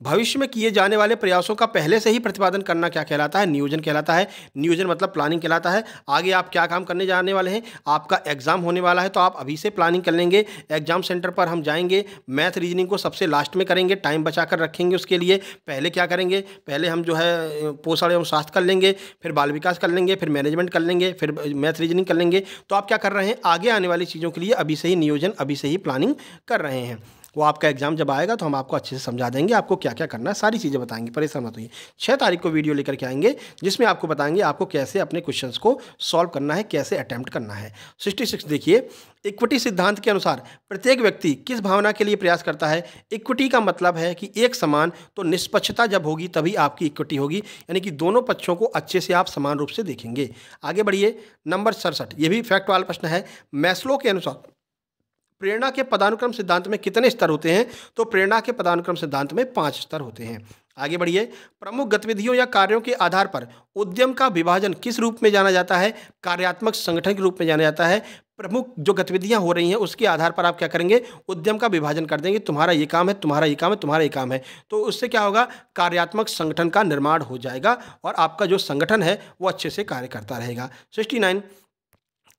भविष्य में किए जाने वाले प्रयासों का पहले से ही प्रतिपादन करना क्या कहलाता है, नियोजन कहलाता है। नियोजन मतलब प्लानिंग कहलाता है। आगे आप क्या काम करने जाने वाले हैं, आपका एग्जाम होने वाला है तो आप अभी से प्लानिंग कर लेंगे। एग्जाम सेंटर पर हम जाएंगे, मैथ रीजनिंग को सबसे लास्ट में करेंगे, टाइम बचा कर रखेंगे उसके लिए। पहले क्या करेंगे, पहले हम जो है पोषण एवं स्वास्थ्य कर लेंगे, फिर बाल विकास कर लेंगे, फिर मैनेजमेंट कर लेंगे, फिर मैथ रीजनिंग कर लेंगे। तो आप क्या कर रहे हैं, आगे आने वाली चीज़ों के लिए अभी से ही नियोजन, अभी से ही प्लानिंग कर रहे हैं। वो आपका एग्जाम जब आएगा तो हम आपको अच्छे से समझा देंगे, आपको क्या क्या करना है, सारी चीज़ें बताएंगे, परेशान मत होइए। 6 तारीख को वीडियो लेकर के आएंगे जिसमें आपको बताएंगे आपको कैसे अपने क्वेश्चंस को सॉल्व करना है, कैसे अटेम्प्ट करना है। 66 देखिए, इक्विटी सिद्धांत के अनुसार प्रत्येक व्यक्ति किस भावना के लिए प्रयास करता है। इक्विटी का मतलब है कि एक समान, तो निष्पक्षता जब होगी तभी आपकी इक्विटी होगी, यानी कि दोनों पक्षों को अच्छे से आप समान रूप से देखेंगे। आगे बढ़िए, नंबर 67, ये भी फैक्ट वाला प्रश्न है। मैस्लो के अनुसार प्रेरणा के पदानुक्रम सिद्धांत में कितने स्तर होते हैं, तो प्रेरणा के पदानुक्रम सिद्धांत में 5 स्तर होते हैं। आगे बढ़िए, प्रमुख गतिविधियों या कार्यों के आधार पर उद्यम का विभाजन किस रूप में जाना जाता है, कार्यात्मक संगठन के रूप में जाना जाता है। प्रमुख जो गतिविधियां हो रही हैं उसके आधार पर आप क्या करेंगे, उद्यम का विभाजन कर देंगे, तुम्हारा ये काम है, तुम्हारा ये काम है, तुम्हारा ये काम है, तो उससे क्या होगा, कार्यात्मक संगठन का निर्माण हो जाएगा और आपका जो संगठन है वो अच्छे से कार्य करता रहेगा। 69,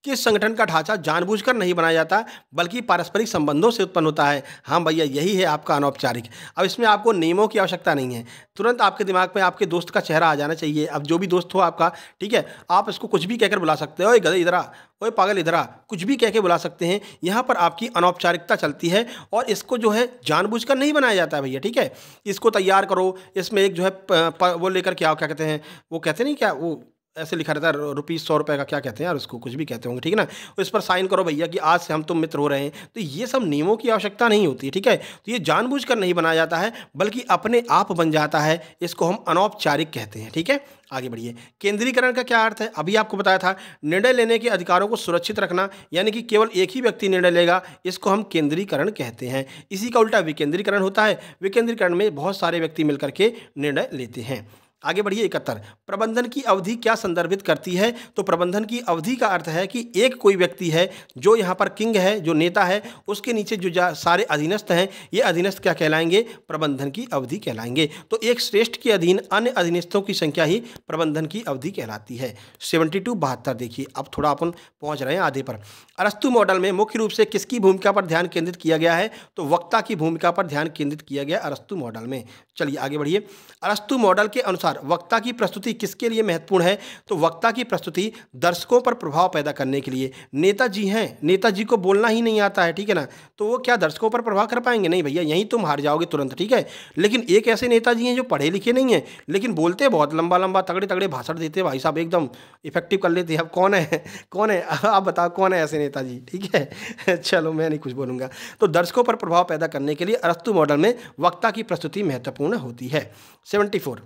किस संगठन का ढांचा जानबूझकर नहीं बनाया जाता बल्कि पारस्परिक संबंधों से उत्पन्न होता है। हाँ भैया, यही है आपका अनौपचारिक। अब इसमें आपको नियमों की आवश्यकता नहीं है, तुरंत आपके दिमाग में आपके दोस्त का चेहरा आ जाना चाहिए। अब जो भी दोस्त हो आपका, ठीक है, आप इसको कुछ भी कहकर बुला सकते हो, ओए गधे इधर आ, ओए पागल इधर आ, कुछ भी कह के बुला सकते हैं। यहाँ पर आपकी अनौपचारिकता चलती है और इसको जो है जानबूझकर नहीं बनाया जाता है भैया, ठीक है। इसको तैयार करो, इसमें एक जो है वो लेकर के आओ, क्या कहते हैं, वो कहते नहीं क्या, वो ऐसे लिखा रहता है ₹100 का, क्या कहते हैं यार उसको, कुछ भी कहते होंगे, ठीक है ना। इस पर साइन करो भैया कि आज से हम तुम मित्र हो रहे हैं। तो ये सब नियमों की आवश्यकता नहीं होती है, ठीक है। तो ये जानबूझकर नहीं बनाया जाता है बल्कि अपने आप बन जाता है, इसको हम अनौपचारिक कहते हैं, ठीक है। आगे बढ़िए, केंद्रीकरण का क्या अर्थ है, अभी आपको बताया था, निर्णय लेने के अधिकारों को सुरक्षित रखना, यानी कि केवल एक ही व्यक्ति निर्णय लेगा, इसको हम केंद्रीकरण कहते हैं। इसी का उल्टा विकेंद्रीकरण होता है, विकेंद्रीकरण में बहुत सारे व्यक्ति मिलकर के निर्णय लेते हैं। आगे बढ़िए 71। प्रबंधन की अवधि क्या संदर्भित करती है? तो प्रबंधन की अवधि का अर्थ है कि एक कोई व्यक्ति है जो यहाँ पर किंग है, जो नेता है, उसके नीचे जो सारे अधीनस्थ हैं, ये अधीनस्थ क्या कहलाएंगे? प्रबंधन की अवधि कहलाएंगे। तो एक श्रेष्ठ के अधीन अन्य अधीनस्थों की संख्या ही प्रबंधन की अवधि कहलाती है। 72 72 देखिए, अब थोड़ा अपन पहुंच रहे हैं आधे पर। अरस्तु मॉडल में मुख्य रूप से किसकी भूमिका पर ध्यान केंद्रित किया गया है? तो वक्ता की भूमिका पर ध्यान केंद्रित किया गया अरस्तु मॉडल में। चलिए आगे बढ़िए। अरस्तु मॉडल के अनुसार वक्ता की प्रस्तुति किसके लिए महत्वपूर्ण है? तो वक्ता की प्रस्तुति दर्शकों पर प्रभाव पैदा करने के लिए। नेताजी हैं, नेताजी को बोलना ही नहीं आता है, ठीक है ना, तो वो क्या दर्शकों पर प्रभाव कर पाएंगे? नहीं भैया, यहीं तुम हार जाओगे तुरंत, ठीक है। लेकिन एक ऐसे नेताजी हैं जो पढ़े लिखे नहीं हैं, लेकिन बोलते बहुत लंबा लंबा तगड़े तगड़े भाषण देते, भाई साहब एकदम इफेक्टिव कर लेते हैं। अब कौन है, कौन है आप बताओ, कौन है ऐसे नेताजी? ठीक है चलो मैं नहीं कुछ बोलूँगा। तो दर्शकों पर प्रभाव पैदा करने के लिए अरस्तु मॉडल में वक्ता की प्रस्तुति महत्वपूर्ण होती है। 74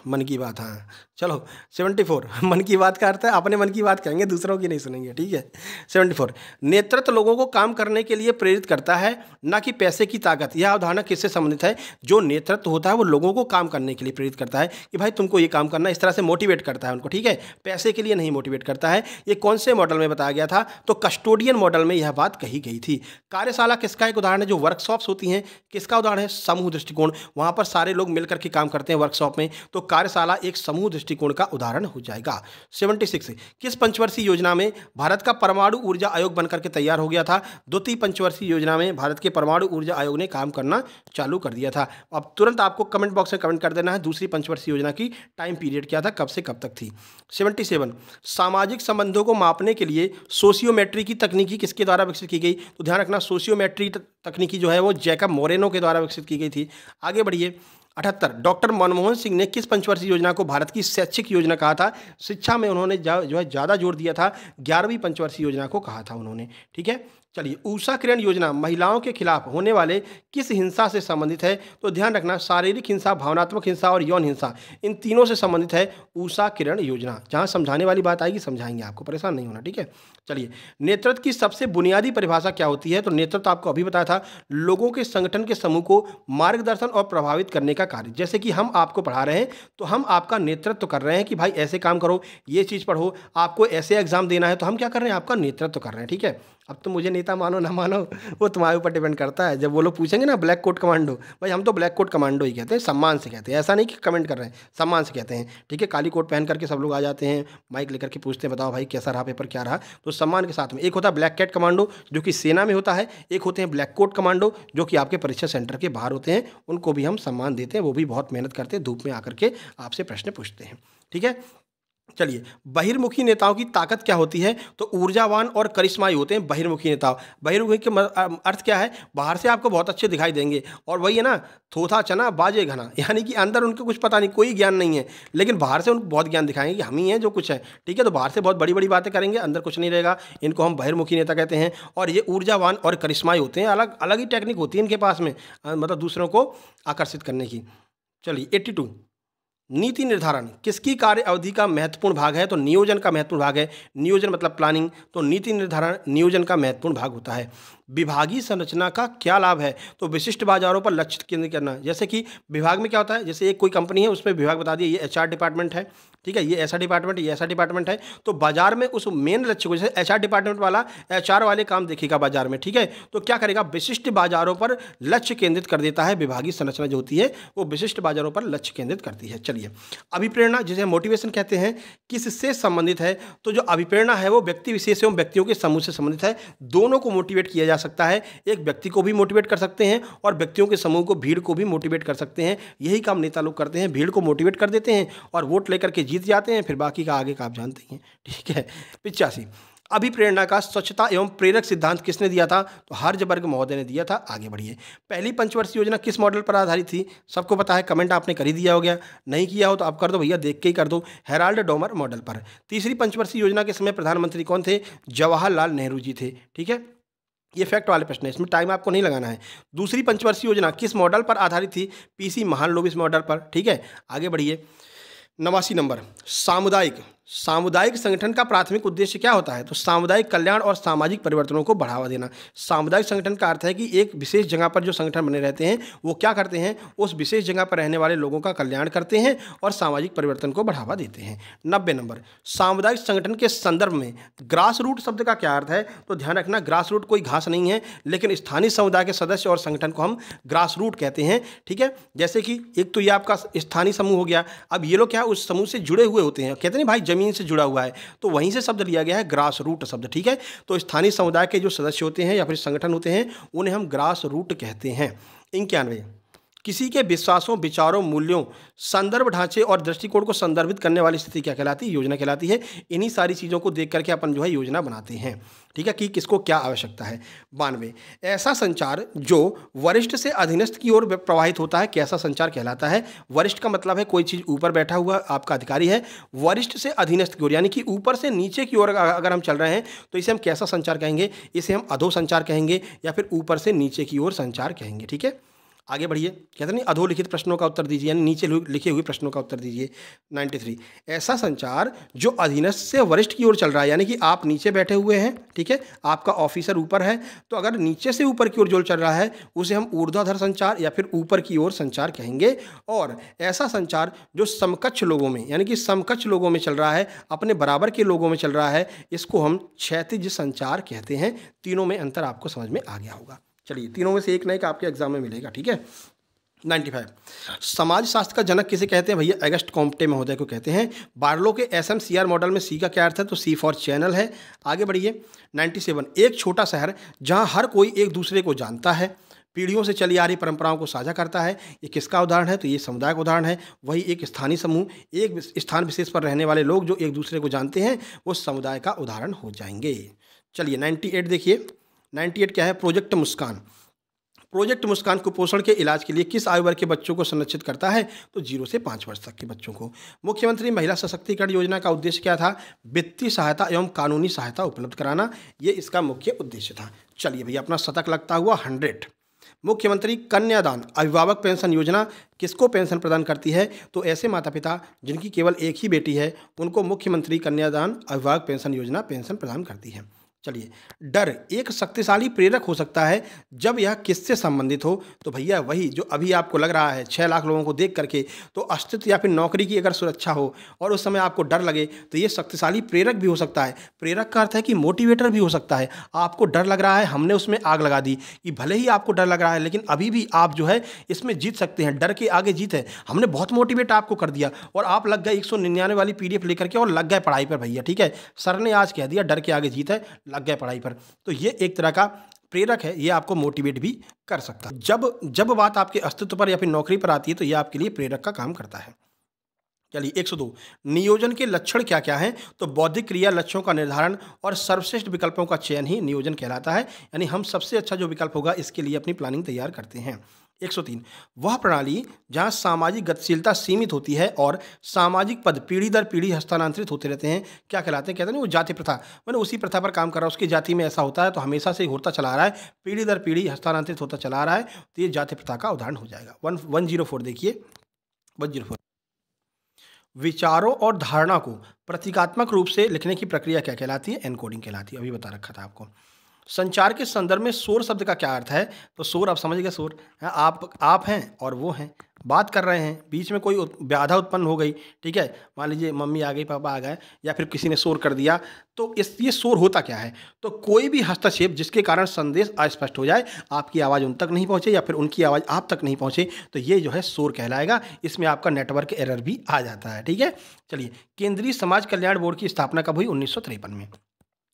मन की बात, हाँ चलो 74 मन की बात का अर्थ है अपने मन की बात कहेंगे, दूसरों की नहीं सुनेंगे, ठीक है। 74 नेतृत्व लोगों को काम करने के लिए प्रेरित करता है, ना कि पैसे की ताकत। यह अवधारणा किससे संबंधित है? जो नेतृत्व होता है वो लोगों को काम करने के लिए प्रेरित करता है कि भाई तुमको ये काम करना, इस तरह से मोटिवेट करता है उनको, ठीक है, पैसे के लिए नहीं मोटिवेट करता है। ये कौन से मॉडल में बताया गया था? तो कस्टोडियन मॉडल में यह बात कही गई थी। कार्यशाला किसका एक उदाहरण है? जो वर्कशॉप्स होती हैं किसका उदाहरण है? समूह दृष्टिकोण। वहाँ पर सारे लोग मिलकर के काम करते हैं वर्कशॉप में, तो कार्यशाला एक समूह दृष्टिकोण का उदाहरण हो जाएगा। 76 किस पंचवर्षीय योजना में भारत का परमाणु ऊर्जा आयोग बनकर के तैयार हो गया था? द्वितीय पंचवर्षीय योजना में भारत के परमाणु ऊर्जा आयोग ने काम करना चालू कर दिया था। अब तुरंत आपको कमेंट बॉक्स में कमेंट कर देना है दूसरी पंचवर्षीय योजना की टाइम पीरियड क्या था, कब से कब तक थी। 77 सामाजिक संबंधों को मापने के लिए सोशियोमेट्री की तकनीकी किसके द्वारा विकसित की गई? तो ध्यान रखना, सोशियोमेट्री तकनीकी जो है वो जैकब मोरेनो के द्वारा विकसित की गई थी। आगे बढ़िए। 78 डॉक्टर मनमोहन सिंह ने किस पंचवर्षीय योजना को भारत की शैक्षिक योजना कहा था? शिक्षा में उन्होंने जो है ज़्यादा जोर दिया था, 11वीं पंचवर्षीय योजना को कहा था उन्होंने, ठीक है। चलिए, ऊषा किरण योजना महिलाओं के खिलाफ होने वाले किस हिंसा से संबंधित है? तो ध्यान रखना, शारीरिक हिंसा, भावनात्मक हिंसा और यौन हिंसा, इन तीनों से संबंधित है ऊषा किरण योजना। जहां समझाने वाली बात आएगी समझाएंगे आपको, परेशान नहीं होना, ठीक है। चलिए, नेतृत्व की सबसे बुनियादी परिभाषा क्या होती है? तो नेतृत्व आपको अभी बताया था, लोगों के संगठन के समूह को मार्गदर्शन और प्रभावित करने का कार्य। जैसे कि हम आपको पढ़ा रहे हैं तो हम आपका नेतृत्व कर रहे हैं कि भाई ऐसे काम करो, ये चीज़ पढ़ो, आपको ऐसे एग्जाम देना है, तो हम क्या कर रहे हैं? आपका नेतृत्व कर रहे हैं, ठीक है। अब तो मुझे नेता मानो ना मानो वो तुम्हारे ऊपर डिपेंड करता है। जब वो लोग पूछेंगे ना ब्लैक कोट कमांडो, भाई हम तो ब्लैक कोट कमांडो ही कहते हैं, सम्मान से कहते हैं, ऐसा नहीं कि कमेंट कर रहे हैं, सम्मान से कहते हैं, ठीक है। काली कोट पहन करके सब लोग आ जाते हैं, माइक लेकर के पूछते हैं बताओ भाई कैसा रहा पेपर, क्या रहा, तो सम्मान के साथ में। एक होता है ब्लैक कैट कमांडो जो कि सेना में होता है, एक होते हैं ब्लैक कोट कमांडो जो कि आपके परीक्षा सेंटर के बाहर होते हैं, उनको भी हम सम्मान देते हैं, वो भी बहुत मेहनत करते हैं, धूप में आकर के आपसे प्रश्न पूछते हैं, ठीक है। चलिए, बहिर्मुखी नेताओं की ताकत क्या होती है? तो ऊर्जावान और करिश्माई होते हैं बहिर्मुखी नेता। बहिर्मुखी के अर्थ क्या है? बाहर से आपको बहुत अच्छे दिखाई देंगे और वही है ना, थोथा चना बाजे घना, यानी कि अंदर उनको कुछ पता नहीं, कोई ज्ञान नहीं है, लेकिन बाहर से उनको बहुत ज्ञान दिखाएंगे कि हम ही हैं जो कुछ है, ठीक है। तो बाहर से बहुत बड़ी बड़ी बातें करेंगे, अंदर कुछ नहीं रहेगा, इनको हम बहिर्मुखी नेता कहते हैं। और ये ऊर्जावान और करिश्माई होते हैं, अलग अलग ही टेक्निक होती है इनके पास में, मतलब दूसरों को आकर्षित करने की। चलिए, 82 नीति निर्धारण किसकी कार्य अवधि का महत्वपूर्ण भाग है? तो नियोजन का महत्वपूर्ण भाग है। नियोजन मतलब प्लानिंग, तो नीति निर्धारण नियोजन का महत्वपूर्ण भाग होता है। विभागीय संरचना का क्या लाभ है? तो विशिष्ट बाजारों पर लक्ष्य केंद्रित करना। जैसे कि विभाग में क्या होता है, जैसे एक कोई कंपनी है उसमें विभाग बता दिया, ये एचआर डिपार्टमेंट है, ठीक है, ये ऐसा डिपार्टमेंट, ये ऐसा डिपार्टमेंट है, तो बाजार में उस मेन लक्ष्य को, जैसे एचआर डिपार्टमेंट वाला एचआर वाले काम देखेगा बाजार में, ठीक है, तो क्या करेगा? विशिष्ट बाजारों पर लक्ष्य केंद्रित कर देता है। विभागीय संरचना जो होती है वो विशिष्ट बाजारों पर लक्ष्य केंद्रित करती है। चलिए, अभिप्रेरणा जिसे मोटिवेशन कहते हैं, किससे संबंधित है? तो जो अभिप्रेरणा है वो व्यक्ति विशेष एवं व्यक्तियों के समूह से संबंधित है। दोनों को मोटिवेट किया जा सकता है, एक व्यक्ति को भी मोटिवेट कर सकते हैं और व्यक्तियों के समूह को, भीड़ को भी मोटिवेट कर सकते हैं। यही काम नेता लोग करते हैं, भीड़ को मोटिवेट कर देते हैं और वोट लेकर के जीत जाते हैं, फिर बाकी का आगे का आप जानते हैं, ठीक है। 85 अभिप्रेरणा का स्वच्छता एवं प्रेरक सिद्धांत किसने दिया था? तो हर्जबर्ग महोदय ने दिया था। आगे बढ़िए। पहली पंचवर्षीय योजना किस मॉडल पर आधारित थी? सबको पता है, कमेंट आपने कर ही दिया हो गया, नहीं किया हो तो आप कर दो भैया, देख के ही कर दो, हेराल्ड डोमर मॉडल पर। तीसरी पंचवर्षीय योजना के समय प्रधानमंत्री कौन थे? जवाहरलाल नेहरू जी थे, ठीक है। ये फैक्ट वाले प्रश्न है, इसमें टाइम आपको नहीं लगाना है। दूसरी पंचवर्षीय योजना किस मॉडल पर आधारित थी? पीसी महालनोबिस मॉडल पर, ठीक है। आगे बढ़िए। 89 नंबर, सामुदायिक सामुदायिक संगठन का प्राथमिक उद्देश्य क्या होता है? तो सामुदायिक कल्याण और सामाजिक परिवर्तनों को बढ़ावा देना। सामुदायिक संगठन का अर्थ है कि एक विशेष जगह पर जो संगठन बने रहते हैं वो क्या करते हैं, उस विशेष जगह पर रहने वाले लोगों का कल्याण करते हैं और सामाजिक परिवर्तन को बढ़ावा देते हैं। 90 नंबर, सामुदायिक संगठन के संदर्भ में ग्रास रूट शब्द का क्या अर्थ है? तो ध्यान रखना, ग्रास रूट कोई घास नहीं है, लेकिन स्थानीय समुदाय के सदस्य और संगठन को हम ग्रास रूट कहते हैं। ठीक है, जैसे कि एक तो ये आपका स्थानीय समूह हो गया, अब ये लोग क्या उस समूह से जुड़े हुए होते हैं, कहते हैं भाई जमीन से जुड़ा हुआ है, तो वहीं से शब्द लिया गया है ग्रास रूट शब्द। ठीक है, तो स्थानीय समुदाय के जो सदस्य होते हैं या फिर संगठन होते हैं उन्हें हम ग्रास रूट कहते हैं। 91, किसी के विश्वासों, विचारों, मूल्यों, संदर्भ ढांचे और दृष्टिकोण को संदर्भित करने वाली स्थिति क्या कहलाती है? योजना कहलाती है। इन्हीं सारी चीज़ों को देख करके अपन जो है योजना बनाते हैं। ठीक है, कि किसको क्या आवश्यकता है। 92, ऐसा संचार जो वरिष्ठ से अधीनस्थ की ओर प्रवाहित होता है कैसा संचार कहलाता है? वरिष्ठ का मतलब है कोई चीज़ ऊपर बैठा हुआ आपका अधिकारी है, वरिष्ठ से अधीनस्थ की ओर यानी कि ऊपर से नीचे की ओर अगर हम चल रहे हैं तो इसे हम कैसा संचार कहेंगे? इसे हम अधो संचार कहेंगे या फिर ऊपर से नीचे की ओर संचार कहेंगे। ठीक है, आगे बढ़िए, कहते नहीं अधोलिखित प्रश्नों का उत्तर दीजिए, यानी नीचे लिखे हुए प्रश्नों का उत्तर दीजिए। 93, ऐसा संचार जो अधीनस्थ से वरिष्ठ की ओर चल रहा है, यानी कि आप नीचे बैठे हुए हैं, ठीक है, आपका ऑफिसर ऊपर है, तो अगर नीचे से ऊपर की ओर जो चल रहा है उसे हम ऊर्ध्वाधर संचार या फिर ऊपर की ओर संचार कहेंगे। और ऐसा संचार जो समकक्ष लोगों में यानी कि समकक्ष लोगों में चल रहा है, अपने बराबर के लोगों में चल रहा है, इसको हम क्षैतिज संचार कहते हैं। तीनों में अंतर आपको समझ में आ गया होगा। चलिए, तीनों में से एक ना एक आपके एग्जाम में मिलेगा। ठीक है, 95, समाज शास्त्र का जनक किसे कहते हैं भैया? अगस्ट कॉम्टे महोदय को कहते हैं। बार्लो के SMCR मॉडल में सी का क्या अर्थ है? तो सी फॉर चैनल है। आगे बढ़िए, 97, एक छोटा शहर जहां हर कोई एक दूसरे को जानता है, पीढ़ियों से चली आ रही परंपराओं को साझा करता है, ये किसका उदाहरण है? तो ये समुदाय का उदाहरण है। वही एक स्थानीय समूह, एक स्थान विशेष पर रहने वाले लोग जो एक दूसरे को जानते हैं, वो समुदाय का उदाहरण हो जाएंगे। चलिए 98 देखिए, 98 क्या है? प्रोजेक्ट मुस्कान। प्रोजेक्ट मुस्कान कुपोषण के इलाज के लिए किस आयु वर्ग के बच्चों को संरक्षित करता है? तो 0 से 5 वर्ष तक के बच्चों को। मुख्यमंत्री महिला सशक्तिकरण योजना का उद्देश्य क्या था? वित्तीय सहायता एवं कानूनी सहायता उपलब्ध कराना, ये इसका मुख्य उद्देश्य था। चलिए भैया, अपना शतक लगता हुआ 100। मुख्यमंत्री कन्यादान अभिभावक पेंशन योजना किसको पेंशन प्रदान करती है? तो ऐसे माता पिता जिनकी केवल एक ही बेटी है, उनको मुख्यमंत्री कन्यादान अभिभावक पेंशन योजना पेंशन प्रदान करती है। चलिए, डर एक शक्तिशाली प्रेरक हो सकता है जब यह किससे संबंधित हो? तो भैया वही जो अभी आपको लग रहा है 6 लाख लोगों को देख करके, तो अस्तित्व या फिर नौकरी की अगर सुरक्षा हो और उस समय आपको डर लगे तो ये शक्तिशाली प्रेरक भी हो सकता है। प्रेरक का अर्थ है कि मोटिवेटर भी हो सकता है। आपको डर लग रहा है, हमने उसमें आग लगा दी कि भले ही आपको डर लग रहा है लेकिन अभी भी आप जो है इसमें जीत सकते हैं। डर के आगे जीत है। हमने बहुत मोटिवेट आपको कर दिया और आप लग गए 199 वाली PDF लेकर के और लग गए पढ़ाई पर भैया। ठीक है, सर ने आज कह दिया डर के आगे जीत है, लग गए पढ़ाई पर। तो ये एक तरह का प्रेरक है, ये आपको मोटिवेट भी कर सकता है। जब बात आपके अस्तित्व पर या फिर नौकरी पर आती है तो ये आपके लिए प्रेरक का काम करता है। चलिए 102, नियोजन के लक्षण क्या क्या हैं? तो बौद्धिक क्रिया, लक्ष्यों का निर्धारण और सर्वश्रेष्ठ विकल्पों का चयन ही नियोजन कहलाता है। यानी हम सबसे अच्छा जो विकल्प होगा इसके लिए अपनी प्लानिंग तैयार करते हैं। 103, वह प्रणाली जहां सामाजिक गतिशीलता सीमित होती है और सामाजिक पद पीढ़ी दर पीढ़ी हस्तांतरित होते रहते हैं, क्या कहलाते हैं? कहते हैं वो जाति प्रथा। मैंने उसी प्रथा पर काम कर रहा है, उसकी जाति में ऐसा होता है तो हमेशा से होता चला आ रहा है, पीढ़ी दर पीढ़ी हस्तांतरित होता चला आ रहा है, तो ये जाति प्रथा का उदाहरण हो जाएगा। 104 देखिए, 104, विचारों और धारणा को प्रतीकात्मक रूप से लिखने की प्रक्रिया क्या कहलाती है? एनकोडिंग कहलाती है। अभी बता रखा था आपको। संचार के संदर्भ में शोर शब्द का क्या अर्थ है? तो शोर आप समझ गए, शोर है आप हैं और वो हैं, बात कर रहे हैं, बीच में कोई बाधा उत्पन्न हो गई, ठीक है, मान लीजिए मम्मी आ गई, पापा आ गए, या फिर किसी ने शोर कर दिया, तो ये शोर होता क्या है? तो कोई भी हस्तक्षेप जिसके कारण संदेश अस्पष्ट हो जाए, आपकी आवाज़ उन तक नहीं पहुँचे या फिर उनकी आवाज़ आप तक नहीं पहुँचे, तो ये जो है शोर कहलाएगा। इसमें आपका नेटवर्क एरर भी आ जाता है। ठीक है, चलिए, केंद्रीय समाज कल्याण बोर्ड की स्थापना कब हुई? 1953 में।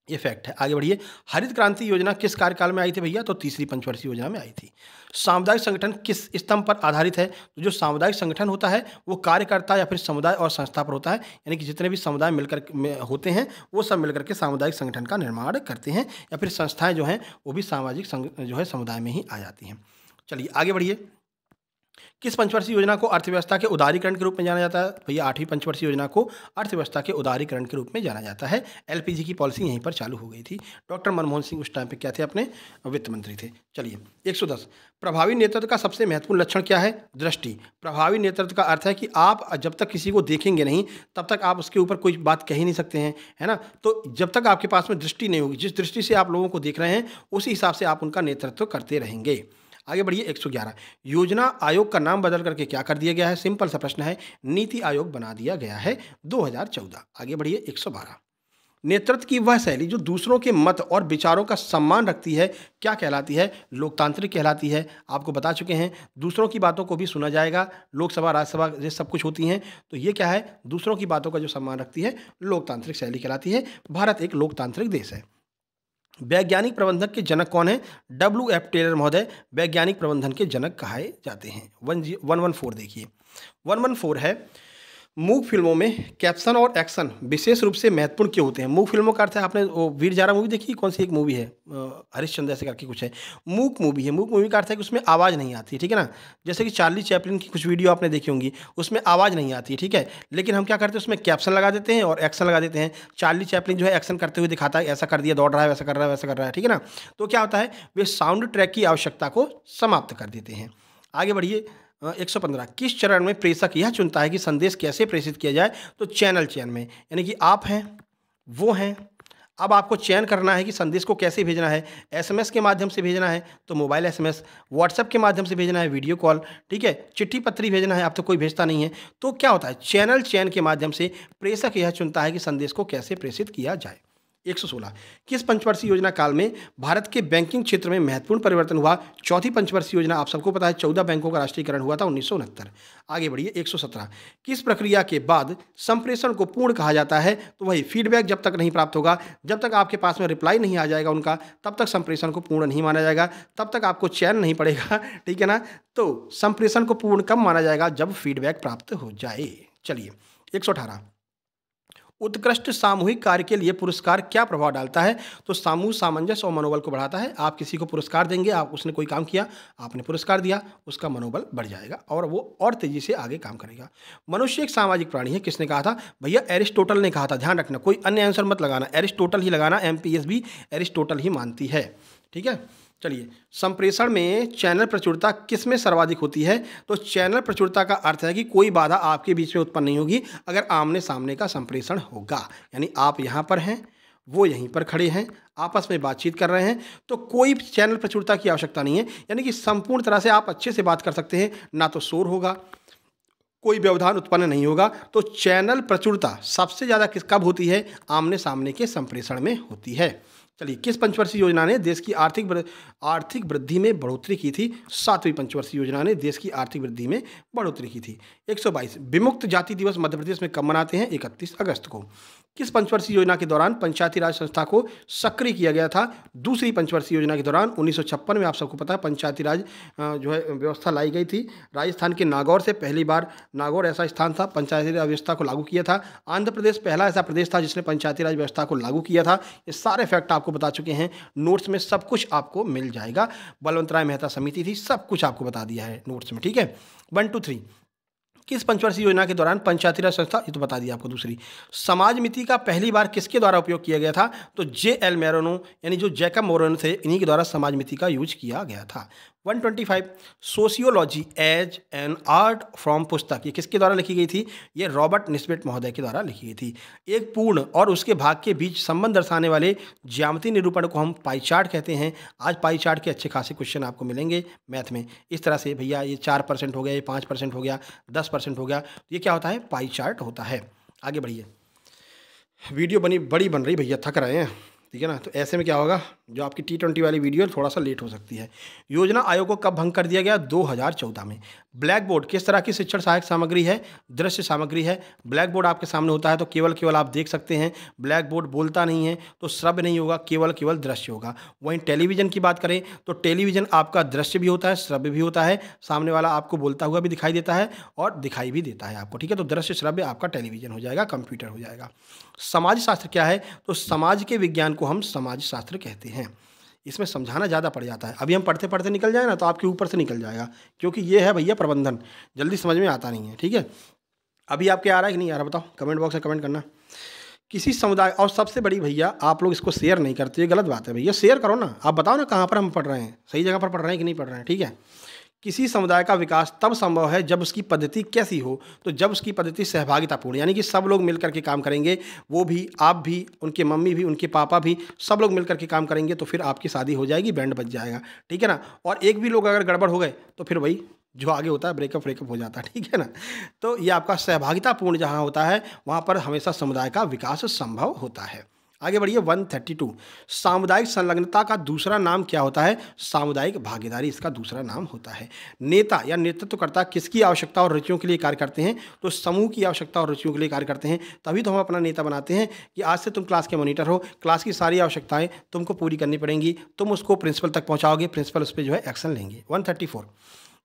ये फैक्ट है। आगे बढ़िए, हरित क्रांति योजना किस कार्यकाल में आई थी भैया? तो तीसरी पंचवर्षीय योजना में आई थी। सामुदायिक संगठन किस स्तंभ पर आधारित है? तो जो सामुदायिक संगठन होता है वो कार्यकर्ता या फिर समुदाय और संस्था पर होता है, यानी कि जितने भी समुदाय मिलकर होते हैं वो सब मिलकर के सामुदायिक संगठन का निर्माण करते हैं, या फिर संस्थाएं जो हैं वो भी सामाजिक जो है समुदाय में ही आ जाती हैं। चलिए आगे बढ़िए, किस पंचवर्षीय योजना को अर्थव्यवस्था के उदारीकरण के रूप में जाना जाता है? भैया 8वीं पंचवर्षीय योजना को अर्थव्यवस्था के उदारीकरण के रूप में जाना जाता है। एलपीजी की पॉलिसी यहीं पर चालू हो गई थी। डॉक्टर मनमोहन सिंह उस टाइम पे क्या थे? अपने वित्त मंत्री थे। चलिए 110, प्रभावी नेतृत्व का सबसे महत्वपूर्ण लक्षण क्या है? दृष्टि। प्रभावी नेतृत्व का अर्थ है कि आप जब तक किसी को देखेंगे नहीं तब तक आप उसके ऊपर कोई बात कह ही नहीं सकते हैं, है ना? तो जब तक आपके पास में दृष्टि नहीं होगी, जिस दृष्टि से आप लोगों को देख रहे हैं उसी हिसाब से आप उनका नेतृत्व करते रहेंगे। आगे बढ़िए 111, योजना आयोग का नाम बदल करके क्या कर दिया गया है? सिंपल सा प्रश्न है, नीति आयोग बना दिया गया है 2014। आगे बढ़िए 112, नेतृत्व की वह शैली जो दूसरों के मत और विचारों का सम्मान रखती है क्या कहलाती है? लोकतांत्रिक कहलाती है। आपको बता चुके हैं दूसरों की बातों को भी सुना जाएगा। लोकसभा राज्यसभा ये सब कुछ होती हैं, तो ये क्या है? दूसरों की बातों का जो सम्मान रखती है लोकतांत्रिक शैली कहलाती है। भारत एक लोकतांत्रिक देश है। वैज्ञानिक प्रबंधन के जनक कौन है? WF टेलर महोदय वैज्ञानिक प्रबंधन के जनक कहे जाते हैं। 114 देखिए, 114 है, मूक फिल्मों में कैप्शन और एक्शन विशेष रूप से महत्वपूर्ण क्यों होते हैं? मूक फिल्मों का अर्थ है, आपने वो वीर जारा मूवी देखी? कौन सी एक मूवी है, हरिश्चंद्र ऐसे करके कुछ है, मूक मूवी है। मूक मूवी का अर्थ है कि उसमें आवाज़ नहीं आती, ठीक है ना? जैसे कि चार्ली चैपलिन की कुछ वीडियो आपने देखी होंगी, उसमें आवाज़ नहीं आती, ठीक है, लेकिन हम क्या करते हैं उसमें कैप्शन लगा देते हैं और एक्शन लगा देते हैं। चार्ली चैपलिन जो है एक्शन करते हुए दिखाता है, ऐसा कर दिया, दौड़ रहा है, वैसा कर रहा है, वैसा कर रहा है, ठीक है ना? तो क्या होता है, वे साउंड ट्रैक की आवश्यकता को समाप्त कर देते हैं। आगे बढ़िए 115, किस चरण में प्रेषक यह चुनता है कि संदेश कैसे प्रेषित किया जाए? तो चैनल चयन में, यानी कि आप हैं, वो हैं, अब आपको चयन करना है कि संदेश को कैसे भेजना है। एसएमएस के माध्यम से भेजना है तो मोबाइल एसएमएस, व्हाट्सएप के माध्यम से भेजना है वीडियो कॉल, ठीक है, चिट्ठी पत्री भेजना है, अब तो कोई भेजता नहीं है। तो क्या होता है, चैनल चयन के माध्यम से प्रेषक यह चुनता है कि संदेश को कैसे प्रेषित किया जाए। 116, किस पंचवर्षीय योजना काल में भारत के बैंकिंग क्षेत्र में महत्वपूर्ण परिवर्तन हुआ? चौथी पंचवर्षीय योजना, आप सबको पता है 14 बैंकों का राष्ट्रीयकरण हुआ था 1969। आगे बढ़िए 117, किस प्रक्रिया के बाद संप्रेषण को पूर्ण कहा जाता है? तो वही फीडबैक जब तक नहीं प्राप्त होगा, जब तक आपके पास में रिप्लाई नहीं आ जाएगा उनका, तब तक संप्रेषण को पूर्ण नहीं माना जाएगा, तब तक आपको चयन नहीं पड़ेगा, ठीक है ना? तो संप्रेषण को पूर्ण कब माना जाएगा? जब फीडबैक प्राप्त हो जाए। चलिए 118, उत्कृष्ट सामूहिक कार्य के लिए पुरस्कार क्या प्रभाव डालता है? तो सामूहिक सामंजस्य और मनोबल को बढ़ाता है। आप किसी को पुरस्कार देंगे, आप उसने कोई काम किया, आपने पुरस्कार दिया, उसका मनोबल बढ़ जाएगा और वो और तेजी से आगे काम करेगा। मनुष्य एक सामाजिक प्राणी है, किसने कहा था? भैया एरिस्टोटल ने कहा था। ध्यान रखना, कोई अन्य आंसर मत लगाना, एरिस्टोटल ही लगाना, एमपीएस भी एरिस्टोटल ही मानती है, ठीक है। चलिए, संप्रेषण में चैनल प्रचुरता किस में सर्वाधिक होती है? तो चैनल प्रचुरता का अर्थ है कि कोई बाधा आपके बीच में उत्पन्न नहीं होगी अगर आमने सामने का संप्रेषण होगा, यानी आप यहाँ पर हैं, वो यहीं पर खड़े हैं, आपस में बातचीत कर रहे हैं, तो कोई चैनल प्रचुरता की आवश्यकता नहीं है, यानी कि संपूर्ण तरह से आप अच्छे से बात कर सकते हैं, ना तो शोर होगा, कोई व्यवधान उत्पन्न नहीं होगा। तो चैनल प्रचुरता सबसे ज़्यादा किस कब होती है? आमने सामने के संप्रेषण में होती है। चलिए, किस पंचवर्षीय योजना ने देश की आर्थिक वृद्धि में बढ़ोतरी की थी? 7वीं पंचवर्षीय योजना ने देश की आर्थिक वृद्धि में बढ़ोतरी की थी। 122, विमुक्त जाति दिवस मध्य प्रदेश में कब मनाते हैं? 31 अगस्त को। किस पंचवर्षीय योजना के दौरान पंचायती राज संस्था को सक्रिय किया गया था? दूसरी पंचवर्षीय योजना के दौरान 1956 में, आप सबको पता है, पंचायती राज जो है व्यवस्था लाई गई थी। राजस्थान के नागौर से पहली बार, नागौर ऐसा स्थान था, पंचायती राज व्यवस्था को लागू किया था। आंध्र प्रदेश पहला ऐसा प्रदेश था जिसने पंचायती राज व्यवस्था को लागू किया था। ये सारे फैक्ट आपको बता चुके हैं, नोट्स में सब कुछ आपको मिल जाएगा। बलवंत राय मेहता समिति थी, सब कुछ आपको बता दिया है नोट्स में, ठीक है। 1 2 3, किस पंचवर्षीय योजना के दौरान पंचायती राज संस्था, ये तो बता दिया आपको। दूसरी, समाज मिति का पहली बार किसके द्वारा उपयोग किया गया था? तो JL मोरेनो, यानी जो जैकब मोरेनो थे, इन्हीं के द्वारा समाज मिति का यूज किया गया था। 125, sociology as an art from पुस्तक, ये किसके द्वारा लिखी गई थी? ये रॉबर्ट निस्बेट महोदय के द्वारा लिखी गई थी। एक पूर्ण और उसके भाग के बीच संबंध दर्शाने वाले ज्यामितीय निरूपण को हम पाई चार्ट कहते हैं। आज पाई चार्ट के अच्छे खासे क्वेश्चन आपको मिलेंगे मैथ में। इस तरह से भैया ये 4% हो गया, ये 5% हो गया, 10% हो गया, ये क्या होता है? पाई चार्ट होता है। आगे बढ़िए, वीडियो बड़ी बन रही भैया, थक रहे हैं, ठीक है ना? तो ऐसे में क्या होगा, जो आपकी T20 वाली वीडियो थोड़ा सा लेट हो सकती है। योजना आयोग को कब भंग कर दिया गया? 2014 में। ब्लैक बोर्ड किस तरह की शिक्षण सहायक सामग्री है? दृश्य सामग्री है। ब्लैक बोर्ड आपके सामने होता है तो केवल आप देख सकते हैं, ब्लैक बोर्ड बोलता नहीं है, तो श्रव्य नहीं होगा, केवल दृश्य होगा। वहीं टेलीविजन की बात करें तो टेलीविजन आपका दृश्य भी होता है, श्रव्य भी होता है, सामने वाला आपको बोलता हुआ भी दिखाई देता है और दिखाई भी देता है आपको, ठीक है। तो दृश्य श्रव्य आपका टेलीविजन हो जाएगा, कंप्यूटर हो जाएगा। समाज शास्त्र क्या है? तो समाज के विज्ञान को हम समाज शास्त्र कहते हैं। इसमें समझाना ज़्यादा पड़ जाता है। अभी हम पढ़ते पढ़ते निकल जाए ना तो आपके ऊपर से निकल जाएगा, क्योंकि ये है भैया प्रबंधन, जल्दी समझ में आता नहीं है। ठीक है, अभी आपके आ रहा है कि नहीं आ रहा बताओ, कमेंट बॉक्स में कमेंट करना। किसी समुदाय, और सबसे बड़ी भैया आप लोग इसको शेयर नहीं करते, ये गलत बात है भैया, शेयर करो ना। आप बताओ ना कहाँ पर हम पढ़ रहे हैं, सही जगह पर पढ़ रहे हैं कि नहीं पढ़ रहे हैं। ठीक है, किसी समुदाय का विकास तब संभव है जब उसकी पद्धति कैसी हो, तो जब उसकी पद्धति सहभागितापूर्ण, यानी कि सब लोग मिलकर के काम करेंगे, वो भी, आप भी, उनके मम्मी भी, उनके पापा भी, सब लोग मिलकर के काम करेंगे, तो फिर आपकी शादी हो जाएगी, बैंड बज जाएगा। ठीक है ना, और एक भी लोग अगर गड़बड़ हो गए तो फिर वही जो आगे होता है ब्रेकअप हो जाता है। ठीक है ना, तो ये आपका सहभागितापूर्ण जहाँ होता है वहाँ पर हमेशा समुदाय का विकास संभव होता है। आगे बढ़िए 132, सामुदायिक संलग्नता का दूसरा नाम क्या होता है? सामुदायिक भागीदारी इसका दूसरा नाम होता है। नेता या नेतृत्वकर्ता किसकी आवश्यकता और रुचियों के लिए कार्य करते हैं? तो समूह की आवश्यकता और रुचियों के लिए कार्य करते हैं, तभी तो हम अपना नेता बनाते हैं कि आज से तुम क्लास के मॉनिटर हो, क्लास की सारी आवश्यकताएं तुमको पूरी करनी पड़ेंगी, तुम उसको प्रिंसिपल तक पहुँचाओगे, प्रिंसिपल उस पर जो है एक्शन लेंगे। 134,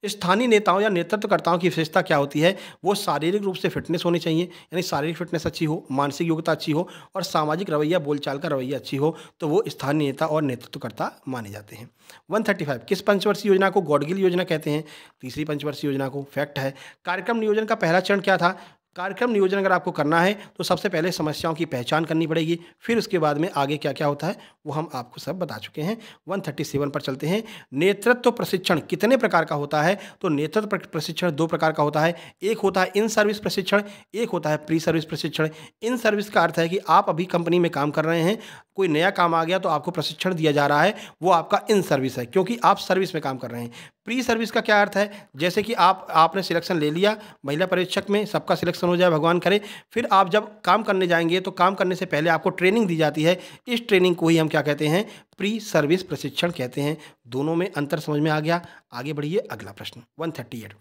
स्थानीय नेताओं या नेतृत्वकर्ताओं की विशेषता क्या होती है? वो शारीरिक रूप से फिटनेस होनी चाहिए, यानी शारीरिक फिटनेस अच्छी हो, मानसिक योग्यता अच्छी हो और सामाजिक रवैया, बोलचाल का रवैया अच्छी हो, तो वो स्थानीय नेता और नेतृत्वकर्ता माने जाते हैं। 135, किस पंचवर्षीय योजना को गॉडगिल योजना कहते हैं? तीसरी पंचवर्षीय योजना को। फैक्ट है, कार्यक्रम नियोजन का पहला चरण क्या था? कार्यक्रम नियोजन अगर आपको करना है तो सबसे पहले समस्याओं की पहचान करनी पड़ेगी, फिर उसके बाद में आगे क्या क्या होता है वो हम आपको सब बता चुके हैं। 137 पर चलते हैं। नेतृत्व प्रशिक्षण कितने प्रकार का होता है? तो नेतृत्व प्रशिक्षण 2 प्रकार का होता है, एक होता है इन सर्विस प्रशिक्षण, एक होता है प्री सर्विस प्रशिक्षण। इन सर्विस का अर्थ है कि आप अभी कंपनी में काम कर रहे हैं, कोई नया काम आ गया तो आपको प्रशिक्षण दिया जा रहा है, वो आपका इन सर्विस है, क्योंकि आप सर्विस में काम कर रहे हैं। प्री सर्विस का क्या अर्थ है? जैसे कि आपने सिलेक्शन ले लिया, महिला परीक्षक में सबका सिलेक्शन हो जाए भगवान करे, फिर आप जब काम करने जाएंगे तो काम करने से पहले आपको ट्रेनिंग दी जाती है, इस ट्रेनिंग को ही हम क्या कहते हैं? प्री सर्विस प्रशिक्षण कहते हैं। दोनों में अंतर समझ में आ गया? आगे बढ़िए, अगला प्रश्न 138,